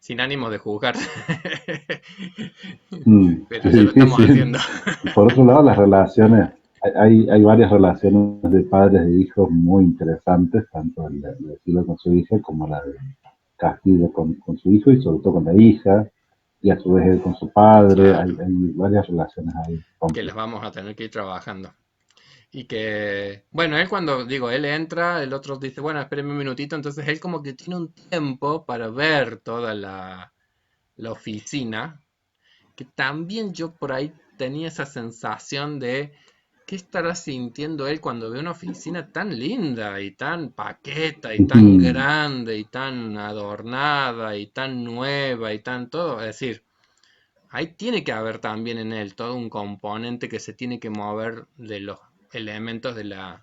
Sin ánimo de juzgar. Pero Es ya lo estamos difícil. haciendo. Por otro lado, las relaciones, hay varias relaciones de padres e hijos muy interesantes, tanto de Silo con su hija como la de Castillo con su hijo y sobre todo con la hija, y a su vez él con su padre. Claro, Hay varias relaciones ahí que las complejas. vamos a tener que ir trabajando. Y que, bueno, él cuando, digo, él entra, el otro dice, bueno, espéreme un minutito, entonces él como que tiene un tiempo para ver toda la oficina, que también yo por ahí tenía esa sensación de qué estará sintiendo él cuando ve una oficina tan linda y tan paqueta y tan grande y tan adornada y tan nueva y tan todo. Es decir, ahí tiene que haber también en él todo un componente que se tiene que mover de los elementos de la...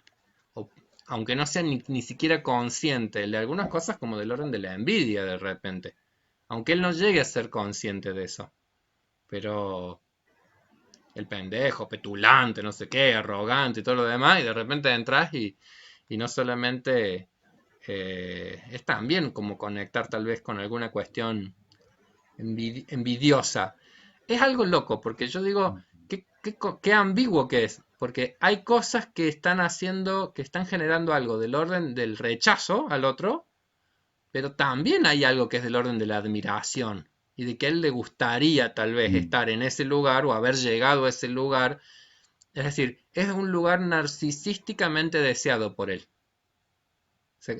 o- aunque no sea ni siquiera consciente de algunas cosas como del orden de la envidia de repente. Aunque él no llegue a ser consciente de eso. Pero el pendejo, petulante, no sé qué, arrogante y todo lo demás, y de repente entras y no solamente es también como conectar tal vez con alguna cuestión envidiosa. Es algo loco, porque yo digo, qué ambiguo que es, porque hay cosas que están haciendo, que están generando algo del orden del rechazo al otro, pero también hay algo que es del orden de la admiración y de que a él le gustaría tal vez estar en ese lugar o haber llegado a ese lugar. Es decir, es un lugar narcisísticamente deseado por él.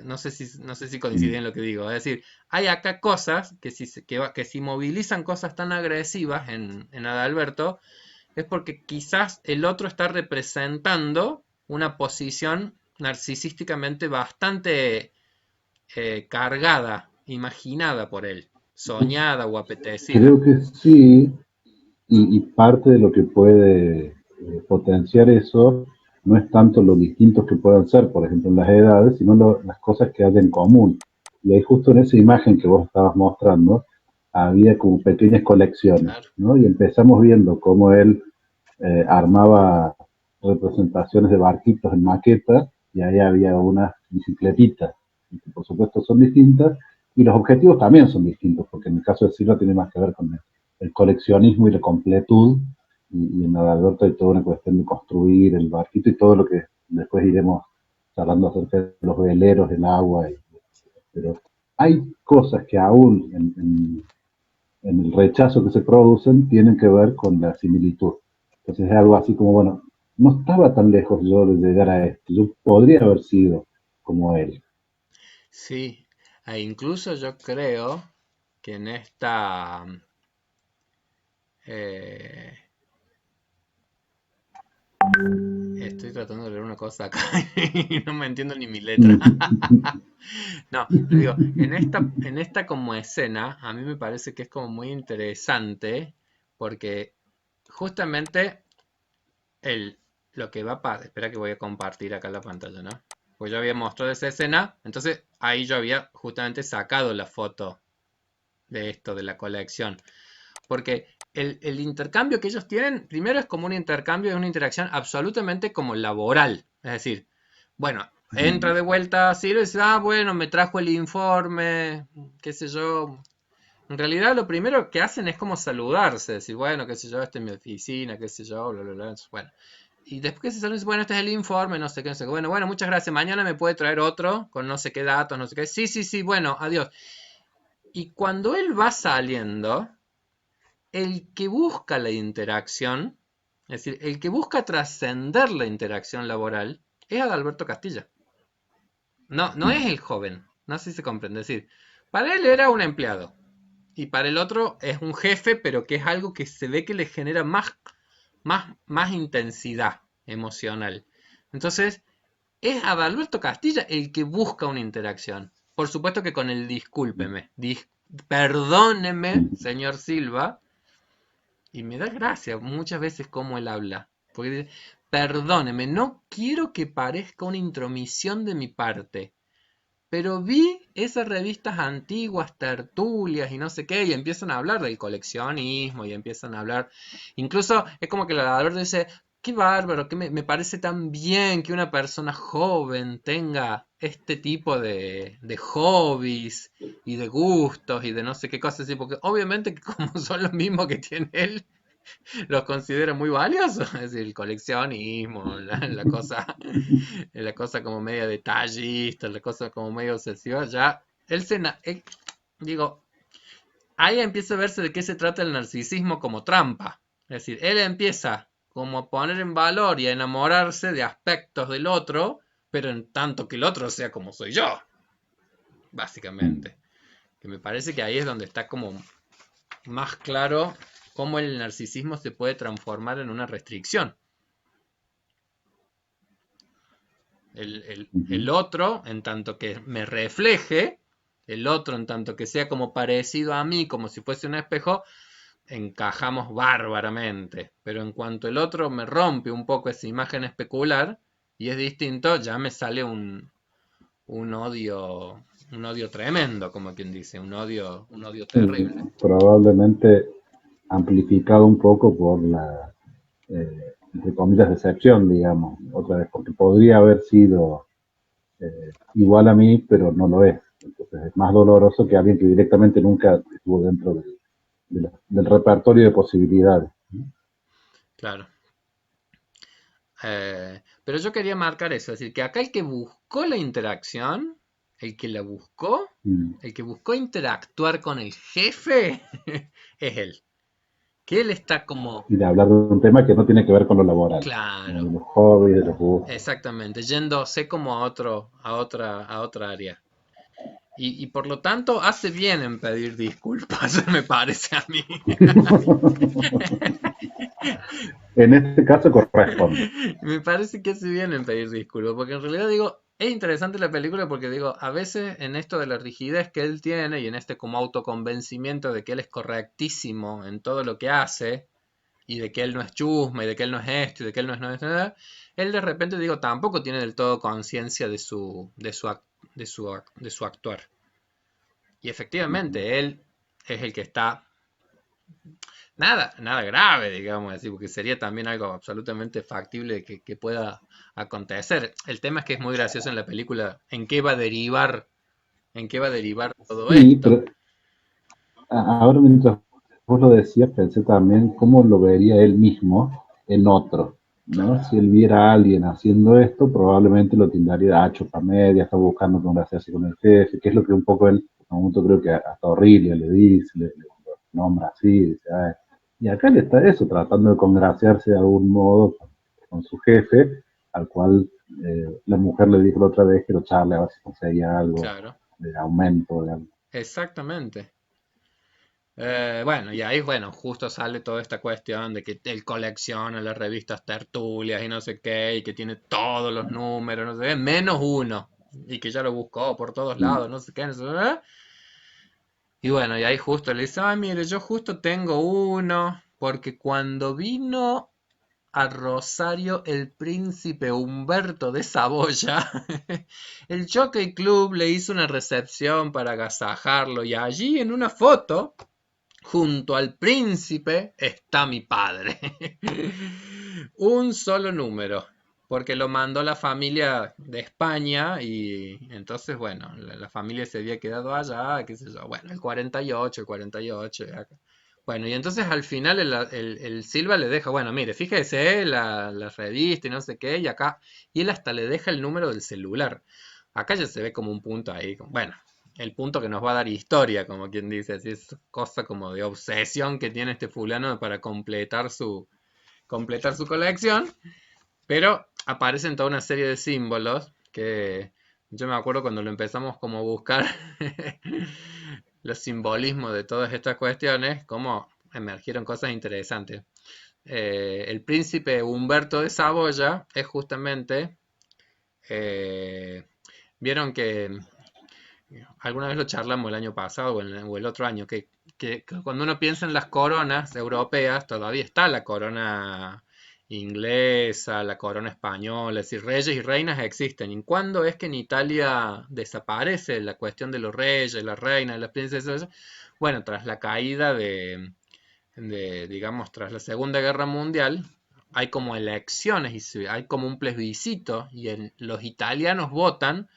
No sé si coincide en lo que digo. Es decir, hay acá cosas que si movilizan cosas tan agresivas en Adalberto, es porque quizás el otro está representando una posición narcisísticamente bastante cargada, imaginada por él, soñada o apetecida. Creo que sí, y parte de lo que puede potenciar eso no es tanto lo distintos que puedan ser, por ejemplo, en las edades, sino las cosas que hay en común. Y ahí justo en esa imagen que vos estabas mostrando, había como pequeñas colecciones, Claro, ¿no? Y empezamos viendo cómo él armaba representaciones de barquitos en maqueta, y ahí había unas bicicletitas, y que por supuesto son distintas, y los objetivos también son distintos, porque en el caso de Silva tiene más que ver con el coleccionismo y la completud, y en Adalberto hay toda una cuestión de construir el barquito y todo lo que después iremos charlando acerca de los veleros, el agua, pero hay cosas que aún en el rechazo que se producen tienen que ver con la similitud. Entonces es algo así como, bueno, no estaba tan lejos yo de llegar a esto, yo podría haber sido como él. Sí, e incluso yo creo que en esta, eh, estoy tratando de leer una cosa acá y no me entiendo ni mi letra. No, pero digo, en esta como escena, a mí me parece que es como muy interesante porque justamente el, lo que va a pasar, espera que voy a compartir acá la pantalla, ¿no? Pues yo había mostrado esa escena, entonces ahí yo había justamente sacado la foto de esto, de la colección. Porque el intercambio que ellos tienen, primero es como un intercambio, es una interacción absolutamente como laboral. Es decir, bueno, entra de vuelta Ciro y dice, ah, bueno, me trajo el informe, qué sé yo. En realidad lo primero que hacen es como saludarse, decir, bueno, qué sé yo, esta es mi oficina, qué sé yo, bla, bla, bla. Bueno, y después que se saludan, dice, bueno, este es el informe, no sé qué, no sé qué. Bueno, bueno, muchas gracias. Mañana me puede traer otro con no sé qué datos, no sé qué. Sí, sí, sí, bueno, adiós. Y cuando él va saliendo, el que busca la interacción, es decir, el que busca trascender la interacción laboral, es Adalberto Castilla. No, no es el joven. No sé si se comprende. Es decir, para él era un empleado. Y para el otro es un jefe, pero que es algo que se ve que le genera más intensidad emocional. Entonces, es Adalberto Castilla el que busca una interacción. Por supuesto que con el discúlpeme. Perdóneme, señor Silva, y me da gracia muchas veces cómo él habla. Porque dice, perdóneme, no quiero que parezca una intromisión de mi parte, pero vi esas revistas antiguas, tertulias y no sé qué, y empiezan a hablar del coleccionismo y empiezan a hablar. Incluso es como que el Adalberto dice, qué bárbaro, que me parece tan bien que una persona joven tenga este tipo de hobbies y de gustos y de no sé qué cosas así, porque obviamente que como son los mismos que tiene él, los considero muy valiosos, es decir, el coleccionismo, la cosa como media detallista, la cosa como medio obsesiva, ya, digo, ahí empieza a verse de qué se trata el narcisismo como trampa, es decir, él empieza como a poner en valor y a enamorarse de aspectos del otro, pero en tanto que el otro sea como soy yo, básicamente, que me parece que ahí es donde está como más claro cómo el narcisismo se puede transformar en una restricción. El otro, en tanto que me refleje, el otro, en tanto que sea como parecido a mí, como si fuese un espejo, encajamos bárbaramente. Pero en cuanto el otro me rompe un poco esa imagen especular y es distinto, ya me sale un odio tremendo, como quien dice, un odio terrible. Probablemente amplificado un poco por la, entre comillas, decepción, digamos, otra vez, porque podría haber sido igual a mí, pero no lo es. Entonces es más doloroso que alguien que directamente nunca estuvo dentro del repertorio de posibilidades. Claro. Pero yo quería marcar eso, es decir, que acá el que buscó la interacción, el que la buscó, Mm. el que buscó interactuar con el jefe, es él. Que él está como, Y de hablar de un tema que no tiene que ver con lo laboral, como claro, de los hobbies, de los gustos. exactamente, yéndose como a otra área. Y por lo tanto hace bien en pedir disculpas, me parece a mí. En este caso corresponde. Me parece que hace bien en pedir disculpas, porque en realidad digo, es interesante la película porque digo, a veces en esto de la rigidez que él tiene y en este como autoconvencimiento de que él es correctísimo en todo lo que hace y de que él no es chusma y de que él no es esto y de que él no es nada, él de repente digo, tampoco tiene del todo conciencia de su actuar. Y efectivamente, él es el que está nada, nada grave, digamos así, porque sería también algo absolutamente factible que pueda acontecer. El tema es que es muy gracioso en la película en qué va a derivar todo Sí, esto. pero ahora mientras vos lo decías, pensé también cómo lo vería él mismo en otro. ¿no? Si él viera a alguien haciendo esto, probablemente lo tildaría de chupa media, está buscando congraciarse con el jefe, que es lo que un poco él, en un momento creo que hasta Aurelia le dice, le nombra así, dice, "Ay". Y acá le está eso, tratando de congraciarse de algún modo con su jefe, al cual la mujer le dijo la otra vez que lo charle a ver si conseguía algo Claro, de aumento, de algo. exactamente. Bueno, y ahí, bueno, justo sale toda esta cuestión de que él colecciona las revistas tertulias y no sé qué, y que tiene todos los números, no sé qué, menos uno, y que ya lo buscó por todos Mm. lados, no sé qué, no sé qué. Y bueno, y ahí justo le dice, ah, mire, yo justo tengo uno, porque cuando vino a Rosario el príncipe Humberto de Saboya, el Jockey Club le hizo una recepción para agasajarlo, y allí en una foto junto al príncipe está mi padre. Un solo número, porque lo mandó la familia de España y entonces, bueno, la familia se había quedado allá, qué sé yo, bueno, el 48, el 48. Bueno, y entonces al final el Silva le deja, bueno, mire, fíjese la revista y no sé qué, y acá, y él hasta le deja el número del celular. Acá ya se ve como un punto ahí, bueno, el punto que nos va a dar historia, como quien dice, así es cosa como de obsesión que tiene este fulano para completar su colección, pero aparecen toda una serie de símbolos que yo me acuerdo cuando lo empezamos como a buscar los simbolismos de todas estas cuestiones, como emergieron cosas interesantes. El príncipe Humberto de Saboya es justamente, eh, vieron que alguna vez lo charlamos el año pasado o el otro año, que cuando uno piensa en las coronas europeas, todavía está la corona inglesa, la corona española, es decir, reyes y reinas existen. ¿Y cuándo es que en Italia desaparece la cuestión de los reyes, las reinas, las princesas? Bueno, tras la caída digamos, tras la Segunda Guerra Mundial, hay como elecciones y hay como un plebiscito y los italianos votan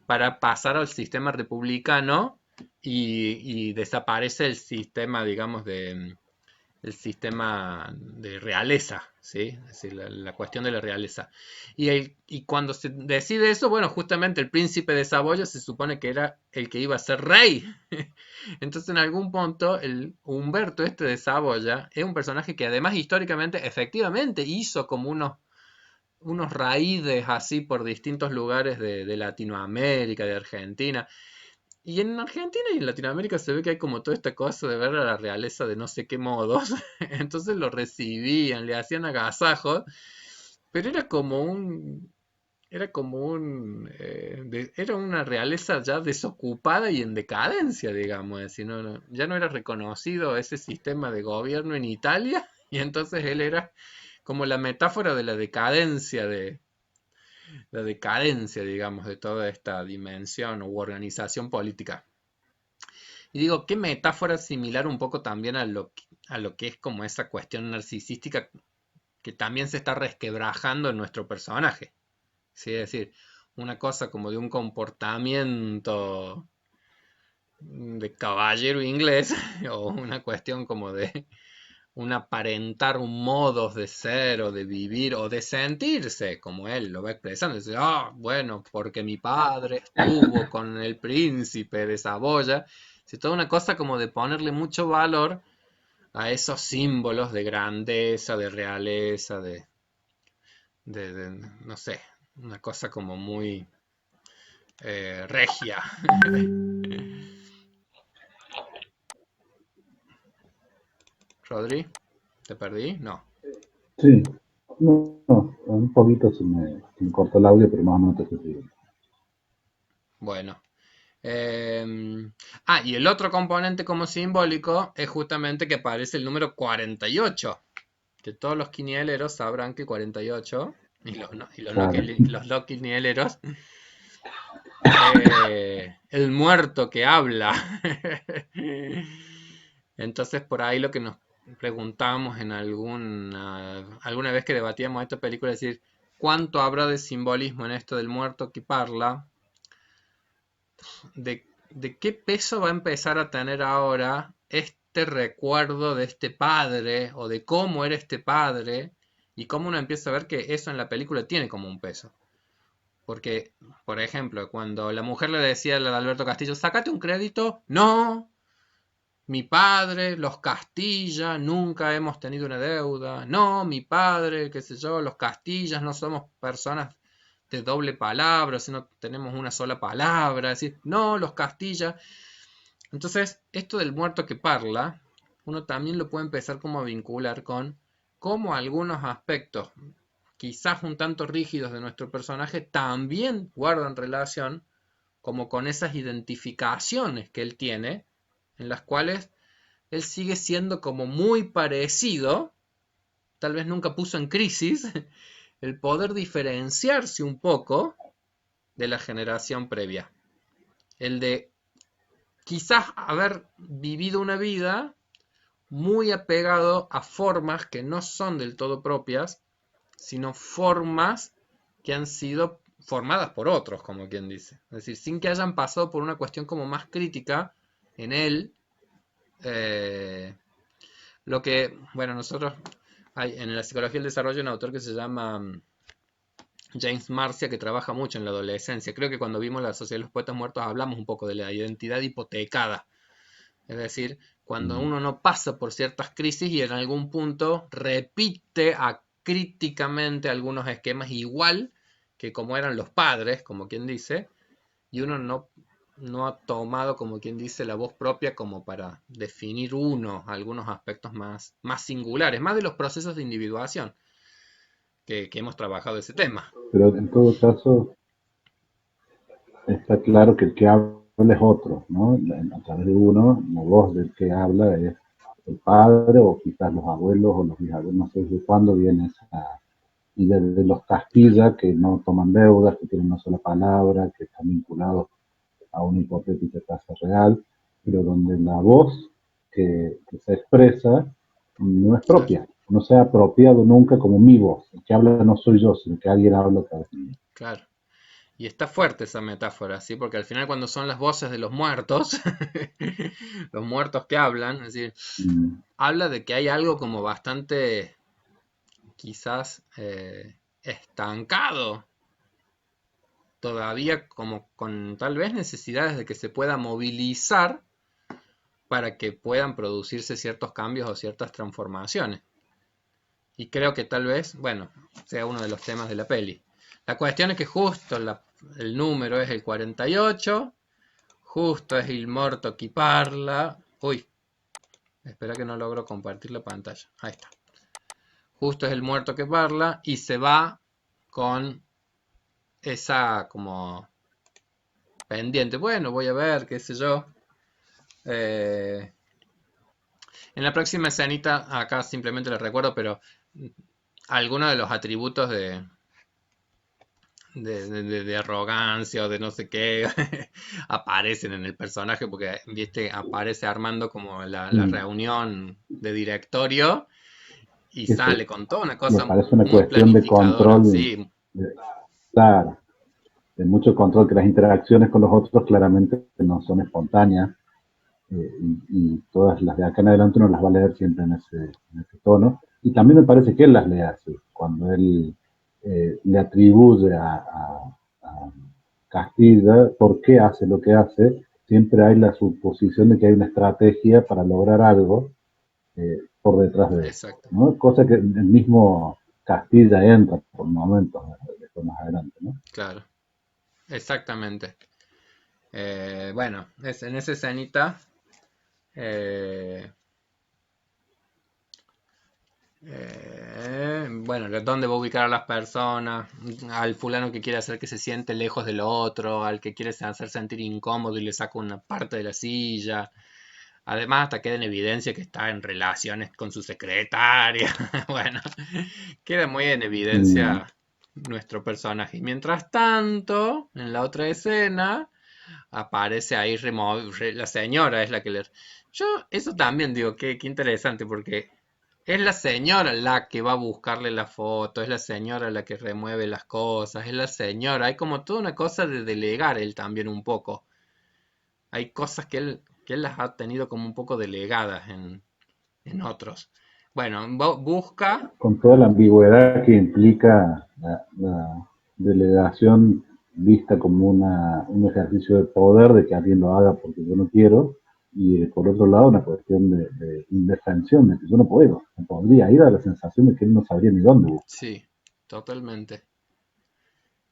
para pasar al sistema republicano y desaparece el sistema, digamos, el sistema de realeza, ¿sí? Es decir, la cuestión de la realeza. Y cuando se decide eso, bueno, justamente el príncipe de Saboya se supone que era el que iba a ser rey. Entonces, en algún punto, el Humberto este de Saboya es un personaje que además históricamente, efectivamente, hizo como unos raíces así por distintos lugares de Latinoamérica, de Argentina. Y en Argentina y en Latinoamérica se ve que hay como toda esta cosa de ver a la realeza de no sé qué modos. Entonces lo recibían, le hacían agasajos, pero era una realeza ya desocupada y en decadencia, digamos. Es decir, ya no era reconocido ese sistema de gobierno en Italia y entonces él era como la metáfora de la decadencia, digamos, de toda esta dimensión u organización política. Y digo, qué metáfora similar un poco también a lo que es como esa cuestión narcisística que también se está resquebrajando en nuestro personaje. ¿Sí? Es decir, una cosa como de un comportamiento de caballero inglés o una cuestión como de un aparentar un modo de ser o de vivir o de sentirse, como él lo va expresando. Dice, ah, bueno, porque mi padre estuvo con el príncipe de Saboya. Es toda una cosa como de ponerle mucho valor a esos símbolos de grandeza, de realeza, no sé, una cosa como muy regia. Rodri, ¿te perdí? No. Sí, no, no, un poquito se me cortó el audio, pero más o menos te estoy siguiendo. Bueno. Y el otro componente como simbólico es justamente que aparece el número 48, que todos los quinieleros sabrán que 48, y Claro. los no quinieleros, el muerto que habla. Entonces por ahí lo que nos preguntamos en alguna vez que debatíamos esta película es decir, ¿cuánto habrá de simbolismo en esto del muerto que parla? De qué peso va a empezar a tener ahora este recuerdo de este padre o de cómo era este padre y cómo uno empieza a ver que eso en la película tiene como un peso. Porque, por ejemplo, cuando la mujer le decía a Alberto Castillo, sácate un crédito, no, mi padre, los Castilla, nunca hemos tenido una deuda, no, mi padre, qué sé yo, los Castillas, no somos personas de doble palabra, sino tenemos una sola palabra, es decir, no, los Castilla. Entonces, esto del muerto que parla, uno también lo puede empezar como a vincular con cómo algunos aspectos, quizás un tanto rígidos de nuestro personaje, también guardan relación como con esas identificaciones que él tiene, en las cuales él sigue siendo como muy parecido, tal vez nunca puso en crisis, el poder diferenciarse un poco de la generación previa. El de quizás haber vivido una vida muy apegado a formas que no son del todo propias, sino formas que han sido formadas por otros, como quien dice. Es decir, sin que hayan pasado por una cuestión como más crítica en él. eh, lo que, bueno, nosotros hay en la psicología del desarrollo un autor que se llama James Marcia, que trabaja mucho en la adolescencia. Creo que cuando vimos la Sociedad de los Poetas Muertos hablamos un poco de la identidad hipotecada. Es decir, cuando Mm. uno no pasa por ciertas crisis y en algún punto repite acríticamente algunos esquemas igual que como eran los padres, como quien dice, y uno no ha tomado, como quien dice, la voz propia como para definir algunos aspectos más singulares, más de los procesos de individuación que hemos trabajado ese tema. Pero en todo caso, está claro que el que habla es otro, ¿no? A través de uno, la voz del que habla es el padre o quizás los abuelos o los bisabuelos, no sé de cuándo viene esa. Y de los Castilla que no toman deudas, que tienen una sola palabra, que están vinculados a una hipotética tasa real, pero donde la voz que se expresa no es Claro, propia, no se ha apropiado nunca como mi voz. El que habla no soy yo, sino que alguien habla a través de mí. claro. Y está fuerte esa metáfora, ¿sí? Porque al final cuando son las voces de los muertos, los muertos que hablan, es decir, Mm. habla de que hay algo como bastante, quizás, estancado, todavía como con tal vez necesidades de que se pueda movilizar para que puedan producirse ciertos cambios o ciertas transformaciones. Y creo que tal vez, bueno, sea uno de los temas de la peli. La cuestión es que justo el número es el 48, justo es il morto chi parla. Uy, espera que no logro compartir la pantalla. Ahí está. Justo es el muerto que parla y se va con esa como pendiente. Bueno, voy a ver, qué sé yo. Eh, en la próxima escenita, acá simplemente les recuerdo, pero algunos de los atributos de arrogancia o de no sé qué aparecen en el personaje porque, viste, aparece armando como la Mm. reunión de directorio y Sí, sí. sale con toda una Me cosa parece una muy cuestión de planificadora, control, sí, de, claro, de mucho control, que las interacciones con los otros claramente no son espontáneas, y todas las de acá en adelante uno las va a leer siempre en ese tono. Y también me parece que él las lee así, cuando él le atribuye a Castilla por qué hace lo que hace, siempre hay la suposición de que hay una estrategia para lograr algo por detrás de eso, exacto, ¿no? Cosa que el mismo Castilla entra por momentos, después más adelante, ¿no? claro, exactamente. Bueno, en esa escenita, eh, bueno, dónde va a ubicar a las personas, al fulano que quiere hacer que se siente lejos del otro, al que quiere hacer sentir incómodo y le saca una parte de la silla. Además, hasta queda en evidencia que está en relaciones con su secretaria. Bueno, queda muy en Mm. evidencia nuestro personaje. Y mientras tanto, en la otra escena, aparece ahí la señora es la que le... Yo eso también digo, qué interesante, porque es la señora la que va a buscarle la foto, es la señora la que remueve las cosas, es la señora. Hay como toda una cosa de delegar él también un poco. Hay cosas que él las ha tenido como un poco delegadas en otros. Bueno, busca. Con toda la ambigüedad que implica la delegación vista como un ejercicio de poder de que alguien lo haga porque yo no quiero, y por otro lado una cuestión de indefensión, de que yo no puedo, no podría, ir a la sensación de que él no sabría ni dónde buscar. Sí, totalmente.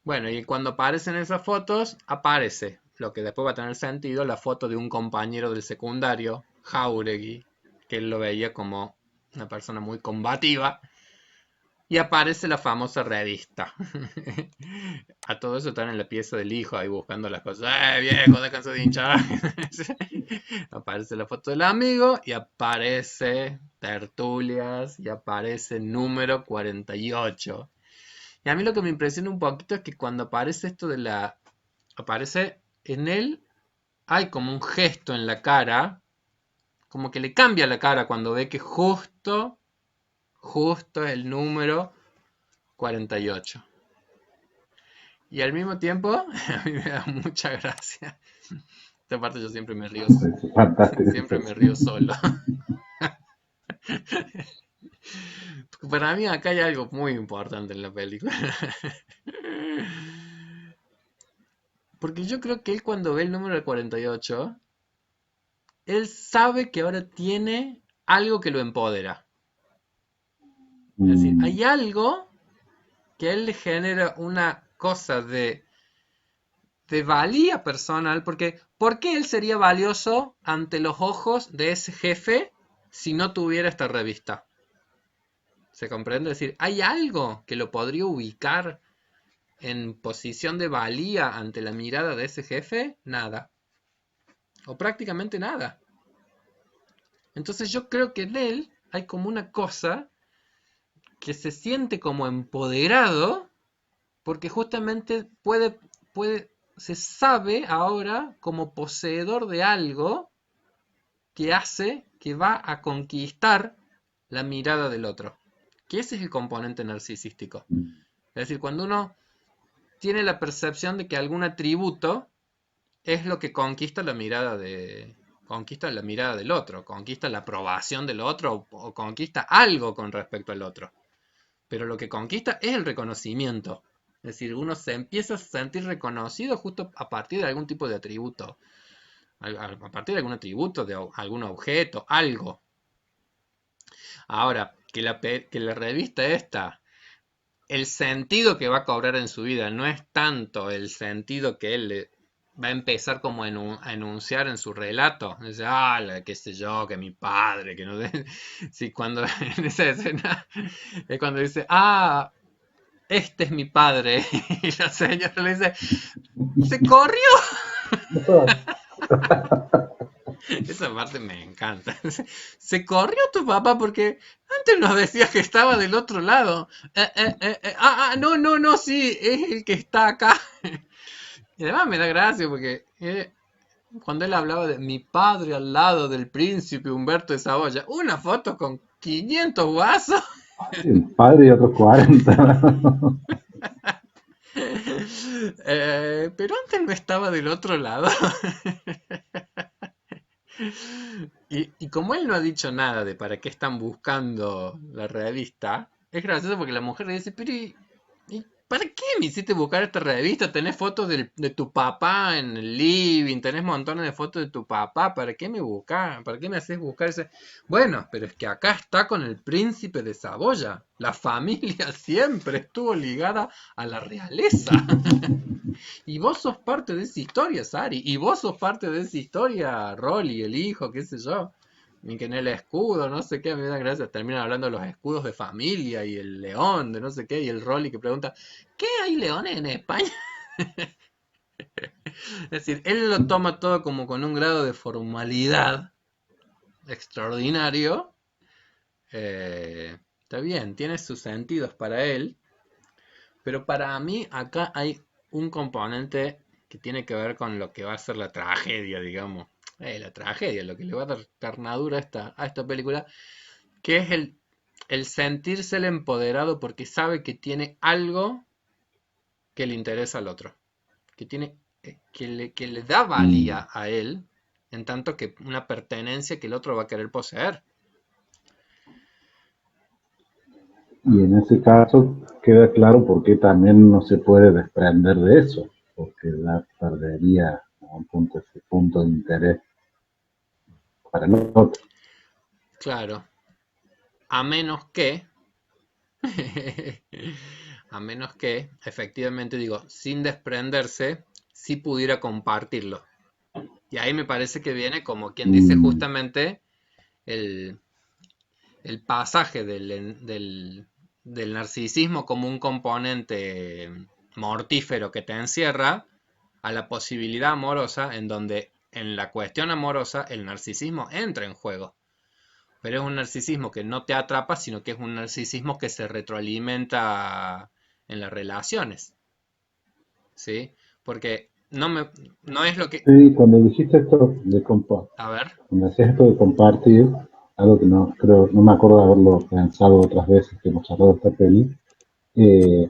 Bueno, y cuando aparecen esas fotos, aparece lo que después va a tener sentido, la foto de un compañero del secundario, Jauregui, que él lo veía como una persona muy combativa, y aparece la famosa revista. A todo eso están en la pieza del hijo ahí buscando las cosas. Viejo, déjense de hinchar! Aparece la foto del amigo y aparece Tertulias y aparece número 48. Y a mí lo que me impresiona un poquito es que cuando aparece esto de la... Aparece en él, hay como un gesto en la cara, como que le cambia la cara cuando ve que justo es el número 48. Y al mismo tiempo, a mí me da mucha gracia. Esta parte yo siempre me río, Es fantástico. siempre me río solo. Para mí acá hay algo muy importante en la película. Porque yo creo que él cuando ve el número 48, él sabe que ahora tiene algo que lo empodera. Es decir, Mm, hay algo que a él le genera una cosa de valía personal, porque ¿por qué él sería valioso ante los ojos de ese jefe si no tuviera esta revista? ¿Se comprende? Es decir, ¿hay algo que lo podría ubicar en posición de valía ante la mirada de ese jefe? Nada. O prácticamente nada. Entonces yo creo que en él hay como una cosa que se siente como empoderado porque justamente se sabe ahora como poseedor de algo que hace que va a conquistar la mirada del otro. Que ese es el componente narcisístico. mm, Es decir, cuando uno tiene la percepción de que algún atributo es lo que conquista la mirada del otro, conquista la aprobación del otro o conquista algo con respecto al otro. Pero lo que conquista es el reconocimiento. Es decir, uno se empieza a sentir reconocido justo a partir de algún tipo de atributo, a partir de algún atributo, de algún objeto, algo. Ahora, que la revista esta, el sentido que va a cobrar en su vida no es tanto el sentido que él va a empezar como a enunciar en su relato. Dice, qué sé yo, que mi padre, que no sé. Sí, cuando en esa escena es cuando dice, este es mi padre. Y la señora le dice, se corrió. Esa parte me encanta. Se corrió tu papá porque antes nos decías que estaba del otro lado. No, no, no, sí, es el que está acá. Y además me da gracia porque cuando él hablaba de mi padre al lado del príncipe Humberto de Saboya, una foto con 500 guasos. el padre y otros 40. Pero antes no estaba del otro lado. Y como él no ha dicho nada de para qué están buscando la revista, es gracioso porque la mujer le dice, pero ¿y para qué me hiciste buscar esta revista? Tenés fotos de tu papá en el living, tenés montones de fotos de tu papá, ¿para qué me buscás? ¿Para qué me haces buscar ese? Bueno, pero es que acá está con el príncipe de Saboya. La familia siempre estuvo ligada a la realeza. Y vos sos parte de esa historia, Sari. Y vos sos parte de esa historia, Rolly, el hijo, qué sé yo. Y que en el escudo, no sé qué, me da gracia. Terminan hablando de los escudos de familia y el león, de no sé qué. Y el Rolly que pregunta, ¿qué hay leones en España? Es decir, él lo toma todo como con un grado de formalidad extraordinario. Está bien, tiene sus sentidos para él. Pero para mí acá hay un componente que tiene que ver con lo que va a ser la tragedia, digamos. La tragedia, lo que le va a dar ternadura a esta película, que es el sentirse el empoderado porque sabe que tiene algo que le interesa al otro, que tiene que le da Mm, valía a él, en tanto que una pertenencia que el otro va a querer poseer. Y en ese caso queda claro por qué también no se puede desprender de eso, porque ya perdería a un punto ese punto de interés para el otro. Claro, a menos que, a menos que, efectivamente digo, sin desprenderse, sí pudiera compartirlo. Y ahí me parece que viene como quien dice Mm, justamente el, el pasaje del narcisismo como un componente mortífero que te encierra a la posibilidad amorosa en donde en la cuestión amorosa el narcisismo entra en juego. Pero es un narcisismo que no te atrapa, sino que es un narcisismo que se retroalimenta en las relaciones, ¿sí? Porque no es lo que... sí, cuando dijiste esto de A ver, cuando hacías esto de compartir, algo que no creo, no me acuerdo de haberlo pensado otras veces que hemos charlado de esta peli, eh,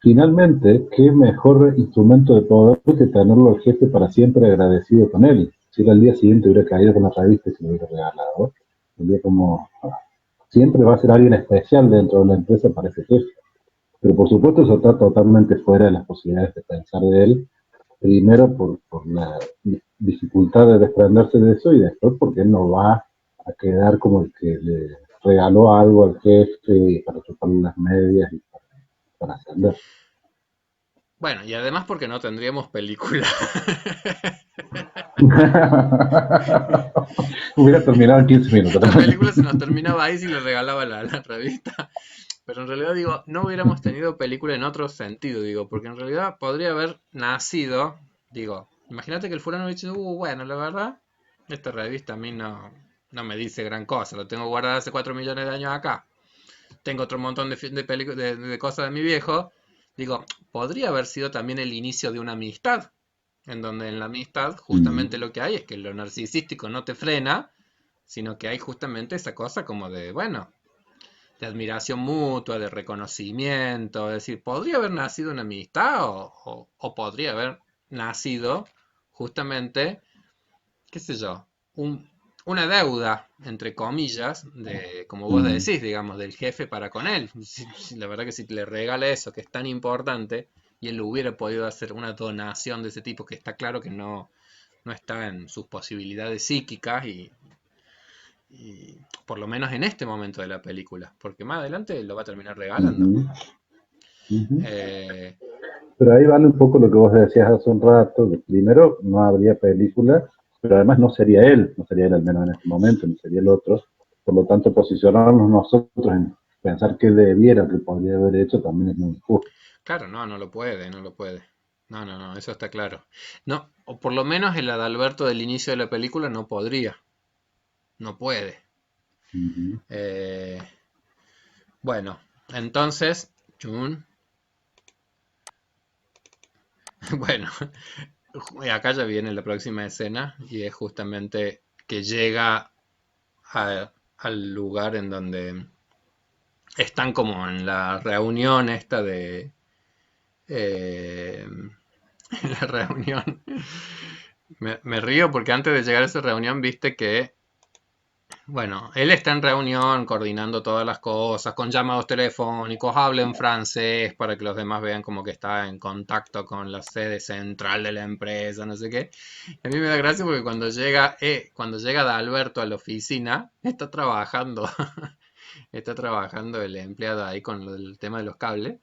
finalmente, qué mejor instrumento de poder que tenerlo al jefe para siempre agradecido con él. Si él al día siguiente hubiera caído con la revista y se lo hubiera regalado, sería como, siempre va a ser alguien especial dentro de la empresa para ese jefe. Pero por supuesto eso está totalmente fuera de las posibilidades de pensar de él, primero por la dificultad de desprenderse de eso y después porque él no va a quedar como el que le regaló algo al jefe para chuparle las medias y para ascender. bueno, y además porque no tendríamos película. Hubiera terminado en 15 minutos. La película se nos terminaba ahí si le regalaba la revista. Pero en realidad digo, no hubiéramos tenido película en otro sentido, digo, porque en realidad podría haber nacido, digo, imagínate que el fulano hubiera dicho, bueno, la verdad, esta revista a mí no me dice gran cosa, lo tengo guardada hace 4 millones de años acá. Tengo otro montón de cosas de mi viejo. Digo, podría haber sido también el inicio de una amistad, en donde en la amistad Mm, justamente lo que hay es que lo narcisístico no te frena, sino que hay justamente esa cosa como de, bueno, de admiración mutua, de reconocimiento, es decir, podría haber nacido una amistad o podría haber nacido justamente, qué sé yo, una deuda, entre comillas, de, como vos mm. decís, digamos, del jefe para con él. La verdad que si le regala eso, que es tan importante, y él lo hubiera podido hacer una donación de ese tipo, que está claro que no está en sus posibilidades psíquicas y por lo menos en este momento de la película, porque más adelante lo va a terminar regalando. Ujú, ujú. Eh, Pero ahí vale un poco lo que vos decías hace un rato, que primero no habría película, pero además no sería él al menos en este momento, ni sería el otro. Por lo tanto, posicionarnos nosotros en pensar que debiera, que podría haber hecho, también es muy injusto. claro, no lo puede, no lo puede. No, eso está claro. No, o por lo menos el Adalberto del inicio de la película no podría, no puede. Ujú. Eh, bueno, entonces, bueno, acá ya viene la próxima escena y es justamente que llega al lugar en donde están como en la reunión esta de... la reunión. Me río porque antes de llegar a esa reunión viste que, bueno, él está en reunión coordinando todas las cosas, con llamados telefónicos, habla en francés para que los demás vean como que está en contacto con la sede central de la empresa, no sé qué. A mí me da gracia porque cuando llega Adalberto a la oficina, está trabajando, está trabajando el empleado ahí con el tema de los cables.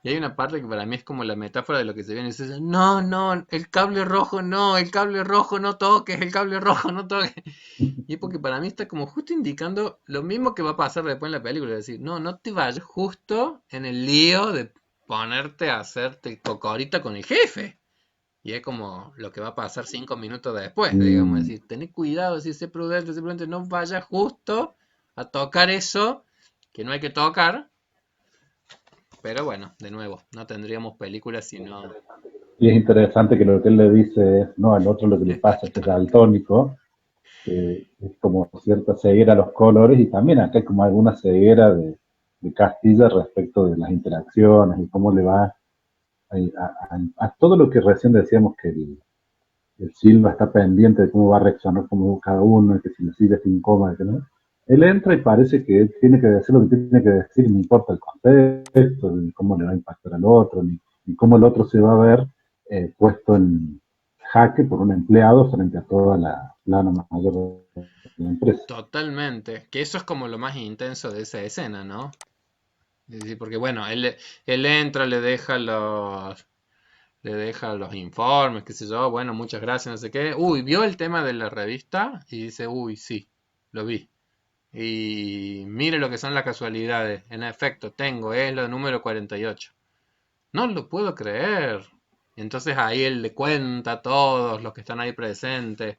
Y hay una parte que para mí es como la metáfora de lo que se viene. Y dice, no, el cable rojo no, el cable rojo no toques, el cable rojo no toques. Y es porque para mí está como justo indicando lo mismo que va a pasar después en la película. Es decir, no te vayas justo en el lío de ponerte a hacerte cocorita con el jefe. Y es como lo que va a pasar 5 minutos después, digamos. Es Mm, decir, tené cuidado, es decir, sé prudente, no vayas justo a tocar eso que no hay que tocar. Pero bueno, de nuevo, no tendríamos películas si no... y es interesante que lo que él le dice es, no, al otro lo que le pasa es que es daltónico, que es como cierta ceguera a los colores, y también acá hay como alguna ceguera de Castilla respecto de las interacciones y cómo le va a todo lo que recién decíamos que el Silva está pendiente de cómo va a reaccionar como cada uno, y que si le sigue sin coma, que no. él entra y parece que él tiene que decir lo que tiene que decir, no importa el contexto, ni cómo le va a impactar al otro, ni cómo el otro se va a ver puesto en jaque por un empleado frente a toda la plana mayor de la empresa. Totalmente. Que eso es como lo más intenso de esa escena, ¿no? Es decir, porque bueno, él entra, le deja los informes, qué sé yo, bueno, muchas gracias, no sé qué. Uy, ¿vio el tema de la revista? Y dice, uy, sí, lo vi. Y mire lo que son las casualidades. En efecto, tengo, es lo número 48. No lo puedo creer. Y entonces ahí él le cuenta a todos los que están ahí presentes.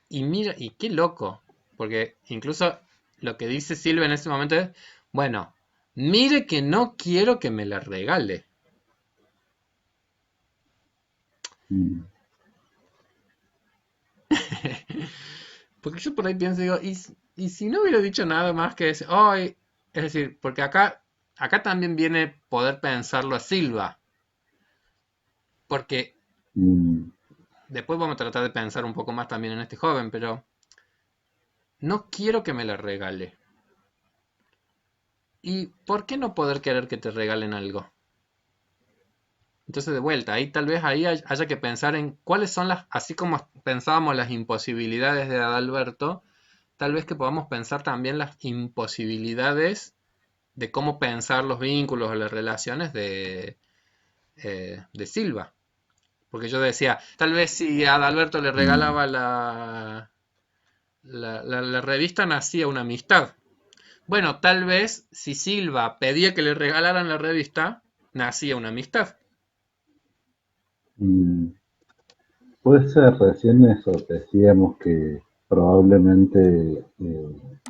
Y mira, y qué loco. Porque incluso lo que dice Silvia en ese momento es, bueno, mire que no quiero que me la regale. Mm, Porque yo por ahí pienso, digo, y si no hubiera dicho nada más que decir, ay, es decir, porque acá también viene poder pensarlo a Silva. Porque mm, después vamos a tratar de pensar un poco más también en este joven, pero no quiero que me la regale. ¿Y por qué no poder querer que te regalen algo? Entonces, de vuelta, ahí tal vez ahí haya que pensar en cuáles son así como pensábamos las imposibilidades de Adalberto, tal vez que podamos pensar también las imposibilidades de cómo pensar los vínculos o las relaciones de Silva. Porque yo decía, tal vez si a Adalberto le mm, regalaba la revista, nacía una amistad. Bueno, tal vez si Silva pedía que le regalaran la revista, nacía una amistad. mm. Puede ser, recién eso, decíamos que probablemente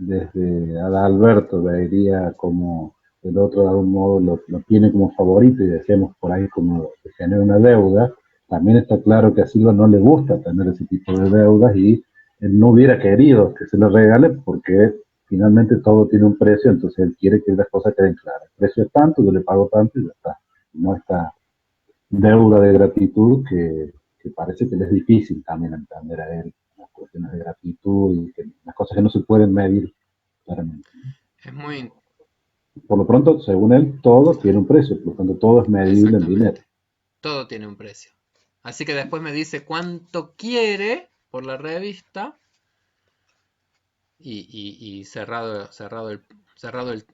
desde Adalberto vería como el otro de algún modo lo tiene como favorito y decíamos por ahí como que genera una deuda. También está claro que a Silva no le gusta tener ese tipo de deudas y él no hubiera querido que se le regale porque finalmente todo tiene un precio, entonces él quiere que las cosas queden claras. El precio es tanto, yo le pago tanto y ya está. No está deuda de gratitud que parece que le es difícil también entender a él las cuestiones de gratitud y que las cosas que no se pueden medir claramente. Es muy Por lo pronto, según él, todo tiene un precio, por lo tanto, todo es medible en dinero. exactamente. Todo tiene un precio. Así que después me dice cuánto quiere por la revista y cerrado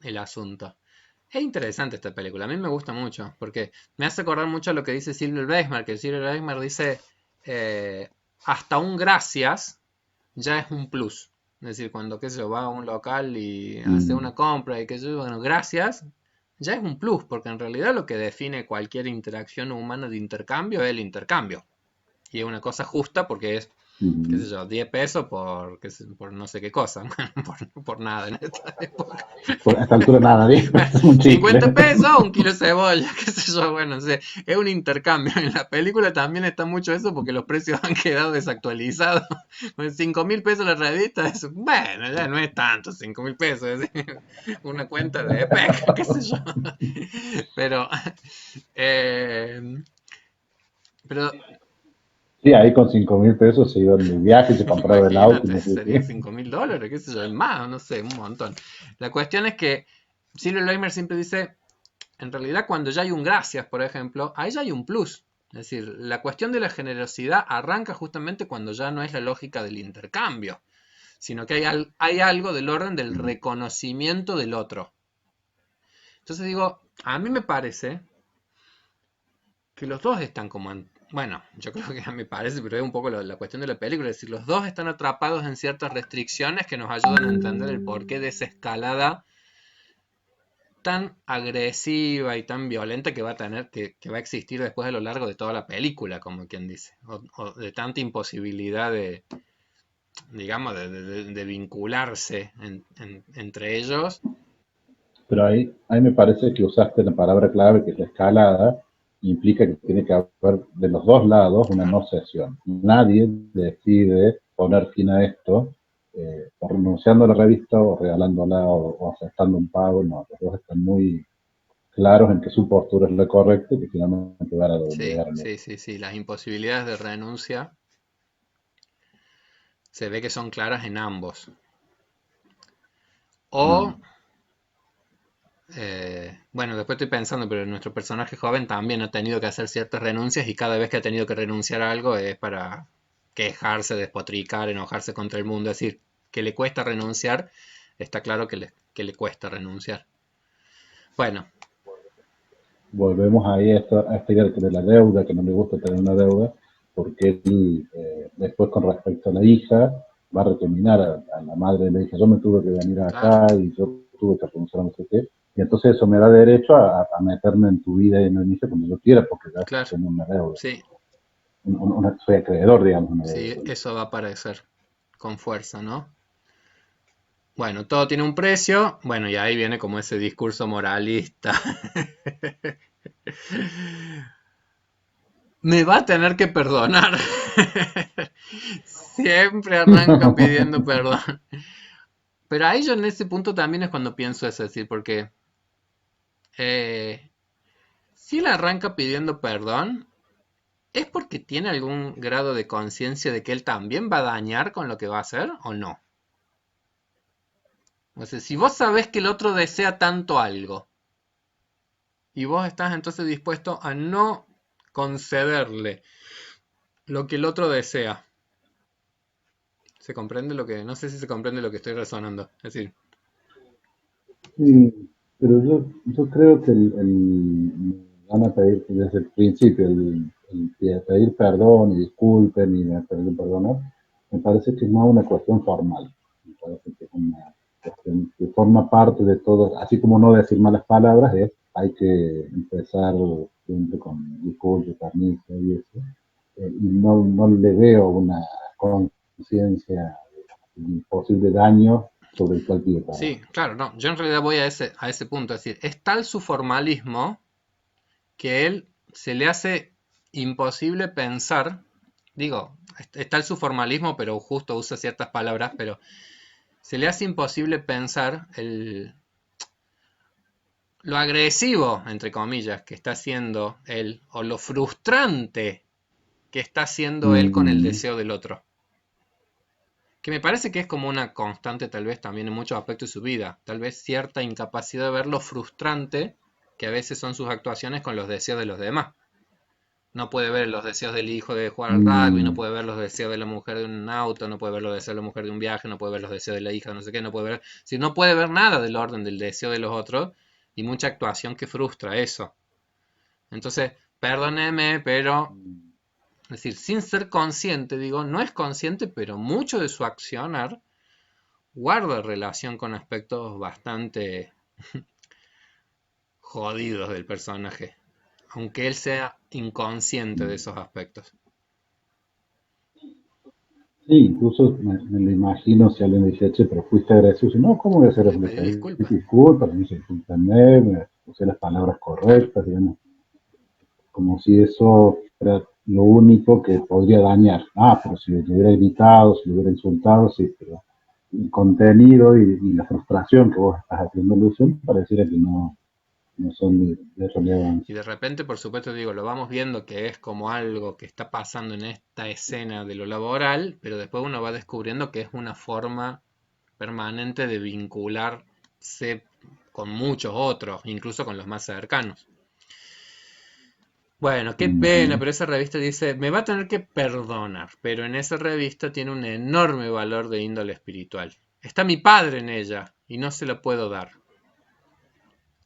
el asunto. Es interesante esta película, a mí me gusta mucho, porque me hace acordar mucho a lo que dice Silvio Breismer, que Silvio Breismer dice, eh, hasta un gracias ya es un plus. Es decir, cuando qué sé yo, va a un local y hace Mm, una compra y qué sé yo, bueno, gracias, ya es un plus, porque en realidad lo que define cualquier interacción humana de intercambio es el intercambio. Y es una cosa justa porque es qué sé mm. yo, 10 pesos por no sé qué cosa, por nada en esta época. Por a esta altura nada, 10 Bueno, pesos un 50 chicle. pesos, un kilo de cebolla, qué sé yo, bueno, no sé, es un intercambio. En la película también está mucho eso porque los precios han quedado desactualizados. 5.000 pesos la revista, bueno, ya no es tanto, 5.000 pesos, es decir, una cuenta de EPEC, qué sé yo. Pero, eh, pero Sí, ahí con 5.000 pesos se iban de viaje, se compraba el auto y imagínate, no sé serían qué. 5.000 dólares, qué sé yo, es más, no sé, un montón. La cuestión es que Silvio Leimer siempre dice, en realidad cuando ya hay un gracias, por ejemplo, ahí ya hay un plus. Es decir, la cuestión de la generosidad arranca justamente cuando ya no es la lógica del intercambio, sino que hay algo del orden del Mm. reconocimiento del otro. Entonces digo, a mí me parece que los dos están como bueno, yo creo que me parece, pero es un poco la cuestión de la película, es decir, los dos están atrapados en ciertas restricciones que nos ayudan a entender el porqué de esa escalada tan agresiva y tan violenta que va a tener, que va a existir después a lo largo de toda la película, como quien dice, o de tanta imposibilidad de, digamos, de vincularse entre ellos. Pero ahí me parece que usaste la palabra clave que es la escalada, implica que tiene que haber de los dos lados una Claro, no cesión. Nadie decide poner fin a esto o renunciando a la revista o regalándola o aceptando un pago, no, los dos están muy claros en que su postura es la correcta y que finalmente van a sí, doblegar al otro. sí, sí, sí, las imposibilidades de renuncia se ve que son claras en ambos. Mm. O, bueno, después estoy pensando, pero nuestro personaje joven también ha tenido que hacer ciertas renuncias y cada vez que ha tenido que renunciar a algo es para quejarse, despotricar, enojarse contra el mundo. Es decir, que le cuesta renunciar, está claro que le cuesta renunciar. Bueno, Volvemos ahí a esta idea de la deuda, que no le gusta tener una deuda, porque él, después con respecto a la hija, va a recriminar a la madre de la hija, yo me tuve que venir claro, acá y yo tuve que renunciar a no sé qué, y entonces eso me da derecho a meterme en tu vida y en el inicio cuando yo quiera, porque ya claro, tengo una deuda, sí, soy acreedor, digamos, una deuda. sí, eso va a aparecer con fuerza, ¿no? Bueno, todo tiene un precio. Bueno, y ahí viene como ese discurso moralista. Me va a tener que perdonar. Siempre arranca pidiendo perdón. Pero ahí yo en ese punto también es cuando pienso eso, es decir, porque eh, si él arranca pidiendo perdón, ¿es porque tiene algún grado de conciencia de que él también va a dañar con lo que va a hacer o no? O sea, si vos sabés que el otro desea tanto algo y vos estás entonces dispuesto a no concederle lo que el otro desea, ¿se comprende lo que? No sé si se comprende lo que estoy razonando. Es decir, Sí, pero yo creo que van a pedir desde el principio, pedir perdón y disculpen y me pedir perdón, me parece que es más una cuestión formal. Me parece que es una cuestión que forma parte de todo, así como no decir malas palabras, hay que empezar siempre con disculpas, permiso y eso. Y no le veo una conciencia de posible daño sobre el cual pide perdón. sí, claro, no. Yo en realidad voy a ese punto. Es decir, es tal su formalismo que él se le hace imposible pensar, digo, es tal su formalismo, pero justo usa ciertas palabras, pero se le hace imposible pensar lo agresivo, entre comillas, que está haciendo él, o lo frustrante que está haciendo él con el Mm, deseo del otro. Que me parece que es como una constante tal vez también en muchos aspectos de su vida. Tal vez cierta incapacidad de ver lo frustrante que a veces son sus actuaciones con los deseos de los demás. No puede ver los deseos del hijo de jugar al rugby, no mm, puede ver los deseos de la mujer de un auto, no puede ver los deseos de la mujer de un viaje, no puede ver los deseos de la hija de no sé qué, no puede ver, si no puede ver nada del orden del deseo de los otros y mucha actuación que frustra eso. Entonces, perdóneme, pero, es decir, sin ser consciente, digo, no es consciente, pero mucho de su accionar guarda relación con aspectos bastante jodidos del personaje, aunque él sea inconsciente de mm. esos aspectos. Sí, incluso me lo imagino si alguien me dice, che, pero fuiste agresivo. No, ¿cómo voy a ser Le agresivo? Le pedí pedí disculpas, disculpas, me hice entender, me usé las palabras claro. correctas, digamos, como si eso era lo único que podría dañar. Ah, pero si le hubiera evitado, si le hubiera insultado, sí, pero el contenido y la frustración que vos estás haciendo alusión pareciera que no son de Y relevancia. de repente, por supuesto, digo, lo vamos viendo que es como algo que está pasando en esta escena de lo laboral, pero después uno va descubriendo que es una forma permanente de vincularse con muchos otros, incluso con los más cercanos. Bueno, qué pena, Ujú. pero esa revista dice, me va a tener que perdonar, pero en esa revista tiene un enorme valor de índole espiritual. Está mi padre en ella y no se la puedo dar.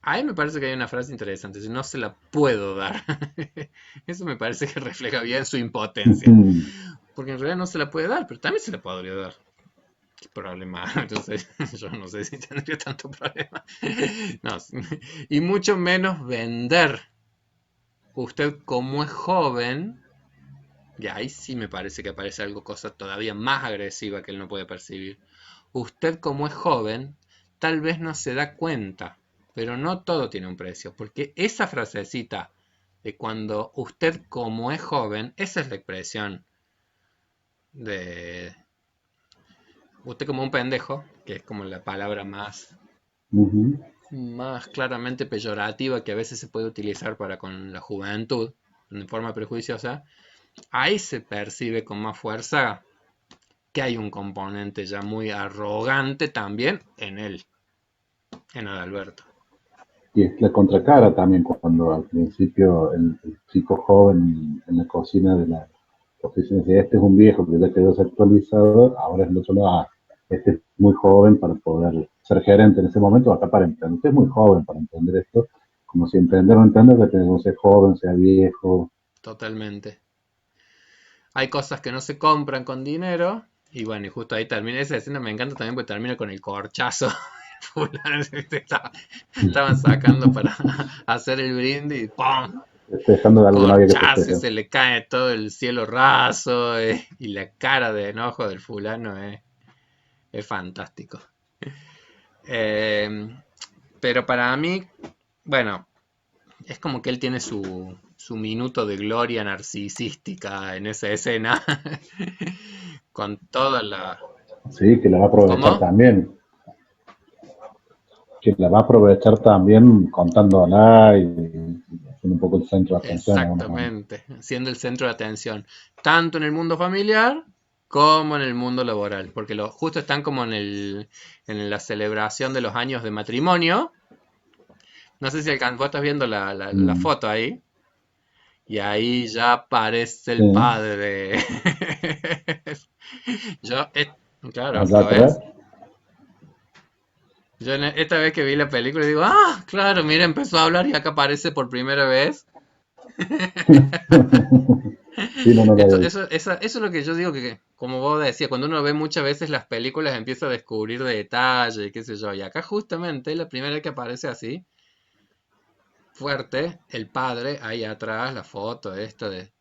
A él me parece que hay una frase interesante, si no se la puedo dar. Eso me parece que refleja bien su impotencia. Ujú. Porque en realidad no se la puede dar, pero también se la podría dar. ¿Qué problema? Entonces, yo no sé si tendría tanto problema. No, y mucho menos vender. Usted como es joven, y ahí sí me parece que aparece algo, cosa todavía más agresiva que él no puede percibir. Usted como es joven, tal vez no se da cuenta, pero no todo tiene un precio, porque esa frasecita de cuando usted como es joven, esa es la expresión de usted como un pendejo, que es como la palabra Ujú. más claramente peyorativa que a veces se puede utilizar para con la juventud, de forma prejuiciosa, ahí se percibe con más fuerza que hay un componente ya muy arrogante también en él, en Adalberto. Y es la contracara también cuando al principio el chico joven en la cocina de la oficina decía, este es un viejo que ya quedó desactualizado, ahora es el otro lado, este es muy joven para poder ser gerente en ese momento, acá para entender, usted es muy joven para entender esto, como si entender o no entender, que tenemos que ser joven, sea viejo. Totalmente. Hay cosas que no se compran con dinero. Y bueno, y justo ahí termina esa escena, me encanta también porque termina con el corchazo. Fulano, estaban sacando para hacer el brindis y ¡pum! Festejando de algo que no había que Corchazo y festejar. se le cae todo el cielo raso, y la cara de enojo del fulano es fantástico. Eh, pero para mí, bueno, es como que él tiene su minuto de gloria narcisística en esa escena, con toda la... Sí, que la va a aprovechar ¿Cómo? también, que la va a aprovechar también contándola y siendo un poco el centro de atención en algunos momentos. Exactamente, siendo el centro de atención, tanto en el mundo familiar como en el mundo laboral, porque justo están como en la celebración de los años de matrimonio. No sé si vos estás viendo la Mm, foto ahí, y ahí ya aparece sí, el padre. Yo, claro, allá ¿lo atrás. ves? Yo esta vez que vi la película digo, ah, claro, mira, empezó a hablar y acá aparece por primera vez. Sí, no, no lo Esto, había visto. eso es lo que yo digo que, como vos decías, cuando uno ve muchas veces las películas empieza a descubrir detalles, qué sé yo, y acá justamente la primera vez que aparece así, fuerte, el padre, ahí atrás, la foto, esto de...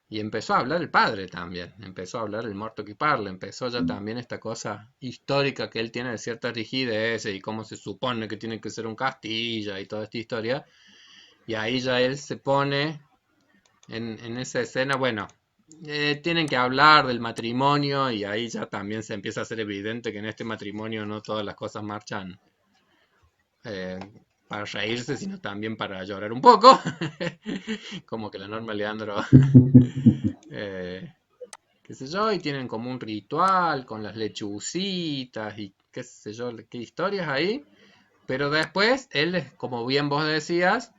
Y empezó a hablar el padre también, empezó a hablar el muerto que parla, empezó ya también esta cosa histórica que él tiene de cierta rigidez y cómo se supone que tiene que ser un Castilla y toda esta historia, y ahí ya él se pone en esa escena, bueno, tienen que hablar del matrimonio y ahí ya también se empieza a hacer evidente que en este matrimonio no todas las cosas marchan eh, para reírse, sino también para llorar un poco. Como que la Norma Leandro, eh, qué sé yo, y tienen como un ritual con las lechucitas y qué sé yo, qué historias ahí. Pero después, él, como bien vos decías,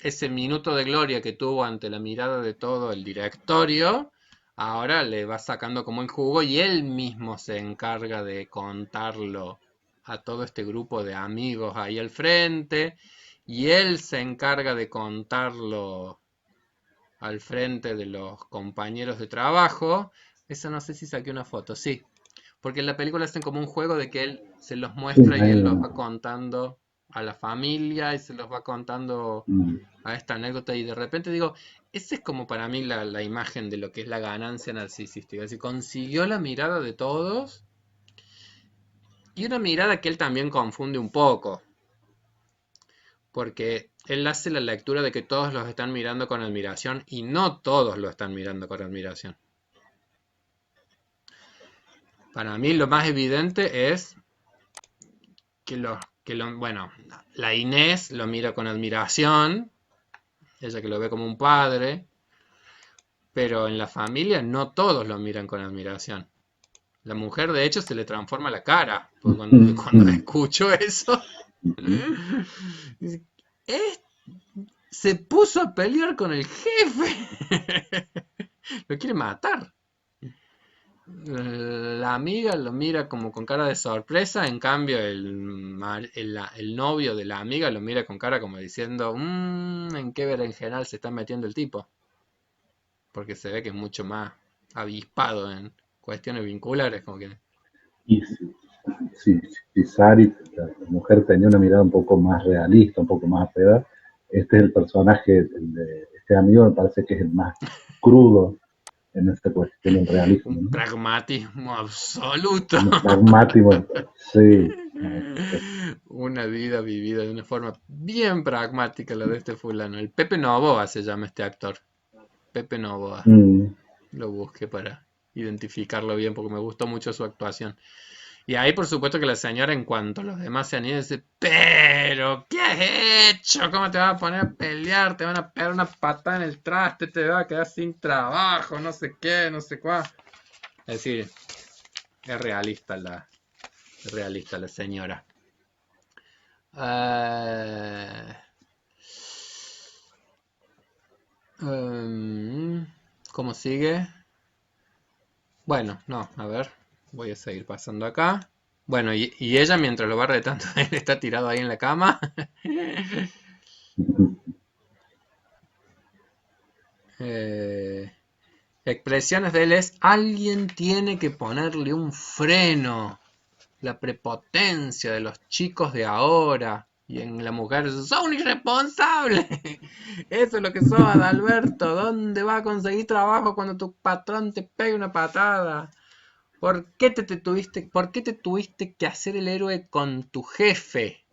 ese minuto de gloria que tuvo ante la mirada de todo el directorio, ahora le va sacando como el jugo y él mismo se encarga de contarlo a todo este grupo de amigos ahí al frente, y él se encarga de contarlo al frente de los compañeros de trabajo. Eso no sé si saqué una foto, sí, porque en la película hacen como un juego de que él se los Sí, muestra y ahí él lo los va noto. contando a la familia y se los va contando Mm. a esta anécdota y de repente digo, esa es como para mí la imagen de lo que es la ganancia narcisística. Es decir, consiguió la mirada de todos y una mirada que él también confunde un poco, porque él hace la lectura de que todos los están mirando con admiración y no todos lo están mirando con admiración. Para mí lo más evidente es bueno, la Inés lo mira con admiración, ella que lo ve como un padre, pero en la familia no todos lo miran con admiración. La mujer de hecho se le transforma la cara, porque cuando Mm. escucho eso, Ujú. dice, "Eh, se puso a pelear con el jefe, lo quiere matar". La amiga lo mira como con cara de sorpresa, en cambio el novio de la amiga lo mira con cara como diciendo, ¿en qué berenjenal se está metiendo el tipo? Porque se ve que es mucho más avispado en cuestiones vinculares, como que... Y si Sari, la mujer, tenía una mirada un poco más realista, un poco más apegada, este es el personaje el de este amigo, me parece que es el más crudo en esta cuestión del realismo, Un ¿no? pragmatismo absoluto. Un pragmático, sí. No, Una vida vivida de una forma bien pragmática la de este fulano. El Pepe Novoa se llama este actor. Pepe Novoa. mm, Lo busqué para identificarlo bien porque me gustó mucho su actuación. Y ahí por supuesto que la señora en cuanto los demás se han ido dice, pero ¿qué has hecho? ¿Cómo te vas a poner a pelear? Te van a pegar una patada en el traste, te vas a quedar sin trabajo, no sé qué, no sé cuál. Es decir, es realista la señora. Eh, ¿Cómo sigue? Bueno, no, a ver, voy a seguir pasando acá. Bueno, y ella mientras lo va retando, él está tirado ahí en la cama. Eh, Expresiones de él es, alguien tiene que ponerle un freno. La prepotencia de los chicos de ahora. Y en la mujer, ¡sos un irresponsable! Eso es lo que sos, Adalberto. ¿Dónde vas a conseguir trabajo cuando tu patrón te pegue una patada? ¿Por qué te tuviste que hacer el héroe con tu jefe?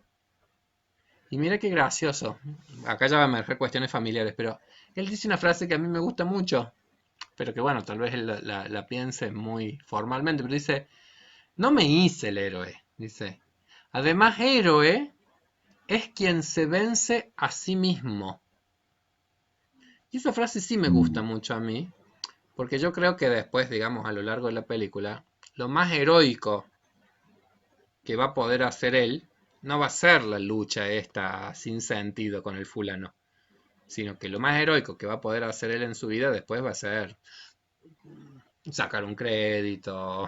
Y mira qué gracioso. Acá ya va a emerger cuestiones familiares, pero él dice una frase que a mí me gusta mucho, pero que bueno, tal vez él la piense muy formalmente, pero dice, no me hice el héroe, dice. Además, héroe es quien se vence a sí mismo. Y esa frase sí me gusta mucho a mí, porque yo creo que después, digamos, a lo largo de la película, lo más heroico que va a poder hacer él no va a ser la lucha esta sin sentido con el fulano, sino que lo más heroico que va a poder hacer él en su vida después va a ser sacar un crédito,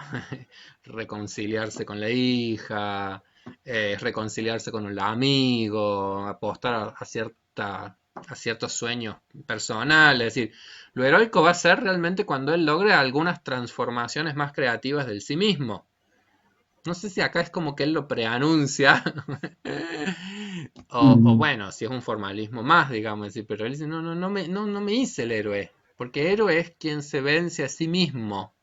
reconciliarse con la hija, reconciliarse con el amigo, apostar a ciertos sueños personales. Es decir, lo heroico va a ser realmente cuando él logre algunas transformaciones más creativas del sí mismo. No sé si acá es como que él lo preanuncia, o bueno, si es un formalismo más, digamos, decir, pero él dice, no me hice el héroe, porque héroe es quien se vence a sí mismo.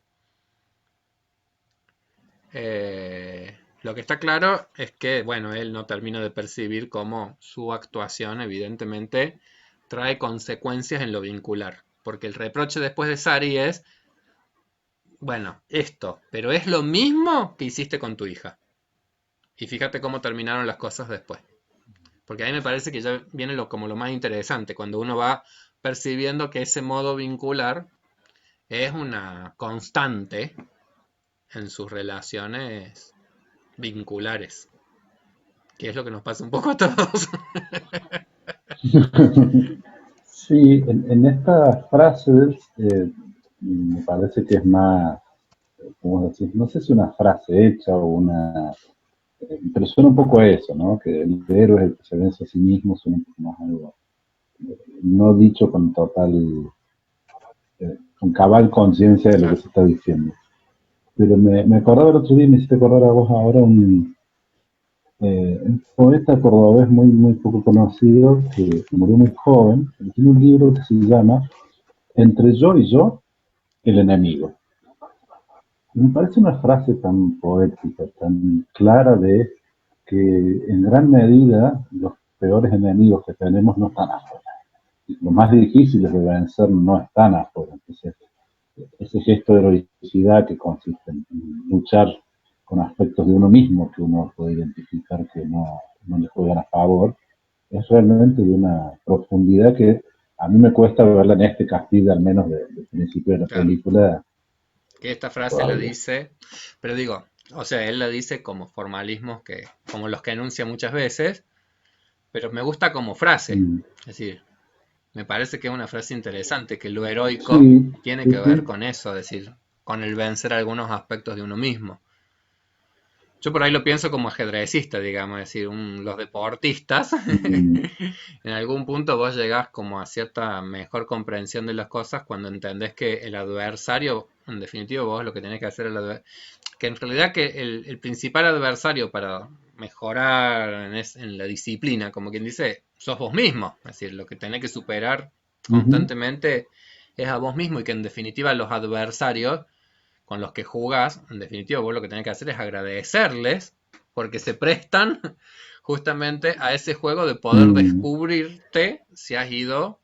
Lo que está claro es que, bueno, él no termina de percibir cómo su actuación evidentemente trae consecuencias en lo vincular, porque el reproche después de Sari es, bueno, esto, pero es lo mismo que hiciste con tu hija. Y fíjate cómo terminaron las cosas después. Porque a mí me parece que ya viene como lo más interesante, cuando uno va percibiendo que ese modo vincular es una constante en sus relaciones vinculares, que es lo que nos pasa un poco a todos. Sí, en estas frases me parece que es más, ¿cómo decir? No sé si una frase hecha o una... pero suena un poco a eso, ¿no? Que el héroe es el que se vence a sí mismo, suena un poco más algo, no dicho con total, con cabal conciencia de lo que Claro. se está diciendo. Pero me acordaba el otro día, me hiciste acordar a vos ahora un poeta cordobés muy poco conocido, que murió muy joven, que tiene un libro que se llama Entre yo y yo, el enemigo. Y me parece una frase tan poética, tan clara de que en gran medida los peores enemigos que tenemos no están afuera. Los más difíciles de vencer no están afuera. Entonces, ese gesto de heroicidad que consiste en luchar con aspectos de uno mismo que uno puede identificar que no le juegan a favor, es realmente de una profundidad que a mí me cuesta verla en este castillo, al menos del principio de la Claro, película, que esta frase la todavía. dice, pero digo, o sea, él la dice como formalismos que, como los que enuncia muchas veces, pero me gusta como frase. Mm. Es decir, me parece que es una frase interesante, que lo heroico Sí, tiene sí, que ver sí. con eso, es decir, con el vencer algunos aspectos de uno mismo. Yo por ahí lo pienso como ajedrecista, digamos, es decir, los deportistas, Mm, en algún punto vos llegás como a cierta mejor comprensión de las cosas cuando entendés que el adversario, en definitiva vos lo que tenés que hacer que en realidad que el principal adversario para mejorar en la disciplina, como quien dice, sos vos mismo, es decir, lo que tenés que superar ujú, constantemente es a vos mismo y que en definitiva los adversarios con los que jugás, en definitiva vos lo que tenés que hacer es agradecerles porque se prestan justamente a ese juego de poder mm, descubrirte si has ido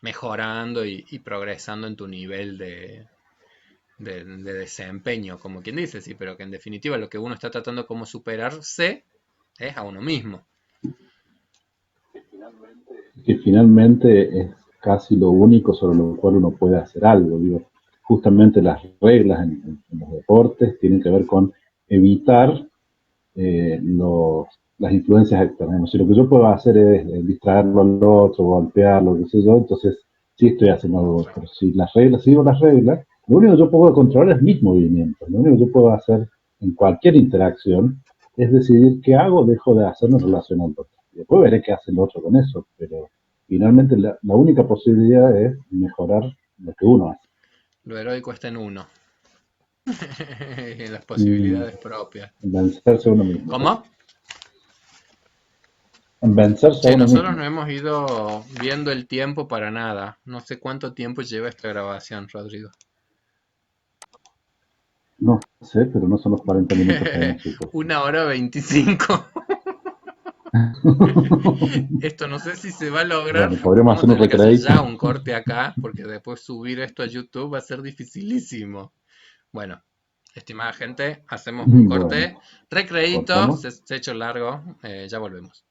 mejorando y progresando en tu nivel de desempeño, como quien dice, sí, pero que en definitiva lo que uno está tratando como superarse es a uno mismo. que finalmente es casi lo único sobre lo cual uno puede hacer algo. Digo, justamente las reglas en los deportes tienen que ver con evitar las influencias externas. Si lo que yo puedo hacer es distraerlo al otro, golpearlo, qué sé yo, entonces sí estoy haciendo algo. Pero si las reglas, sigo las reglas, lo único que yo puedo controlar es mis movimientos. Lo único que yo puedo hacer en cualquier interacción es decidir qué hago o dejo de hacer en relación al otro. Y después veré qué hace el otro con eso, pero finalmente la única posibilidad es mejorar lo que uno hace. Lo heroico está en uno. En las Mm, posibilidades propias. vencerse a uno mismo. ¿Cómo? Vencerse a Che, uno nosotros mismo. no hemos ido viendo el tiempo para nada. No sé cuánto tiempo lleva esta grabación, Rodrigo. No sé, pero no son los 40 minutos que habíamos supuesto. 1 hora 25. Esto no sé si se va a lograr. Bueno, podríamos Vamos a hacer un tener que hacer recreadito. ya un corte acá, porque después subir esto a YouTube va a ser dificilísimo. Bueno, estimada gente, hacemos un Bueno, corte. Recreíto, cortamos. se ha hecho largo. Ya volvemos.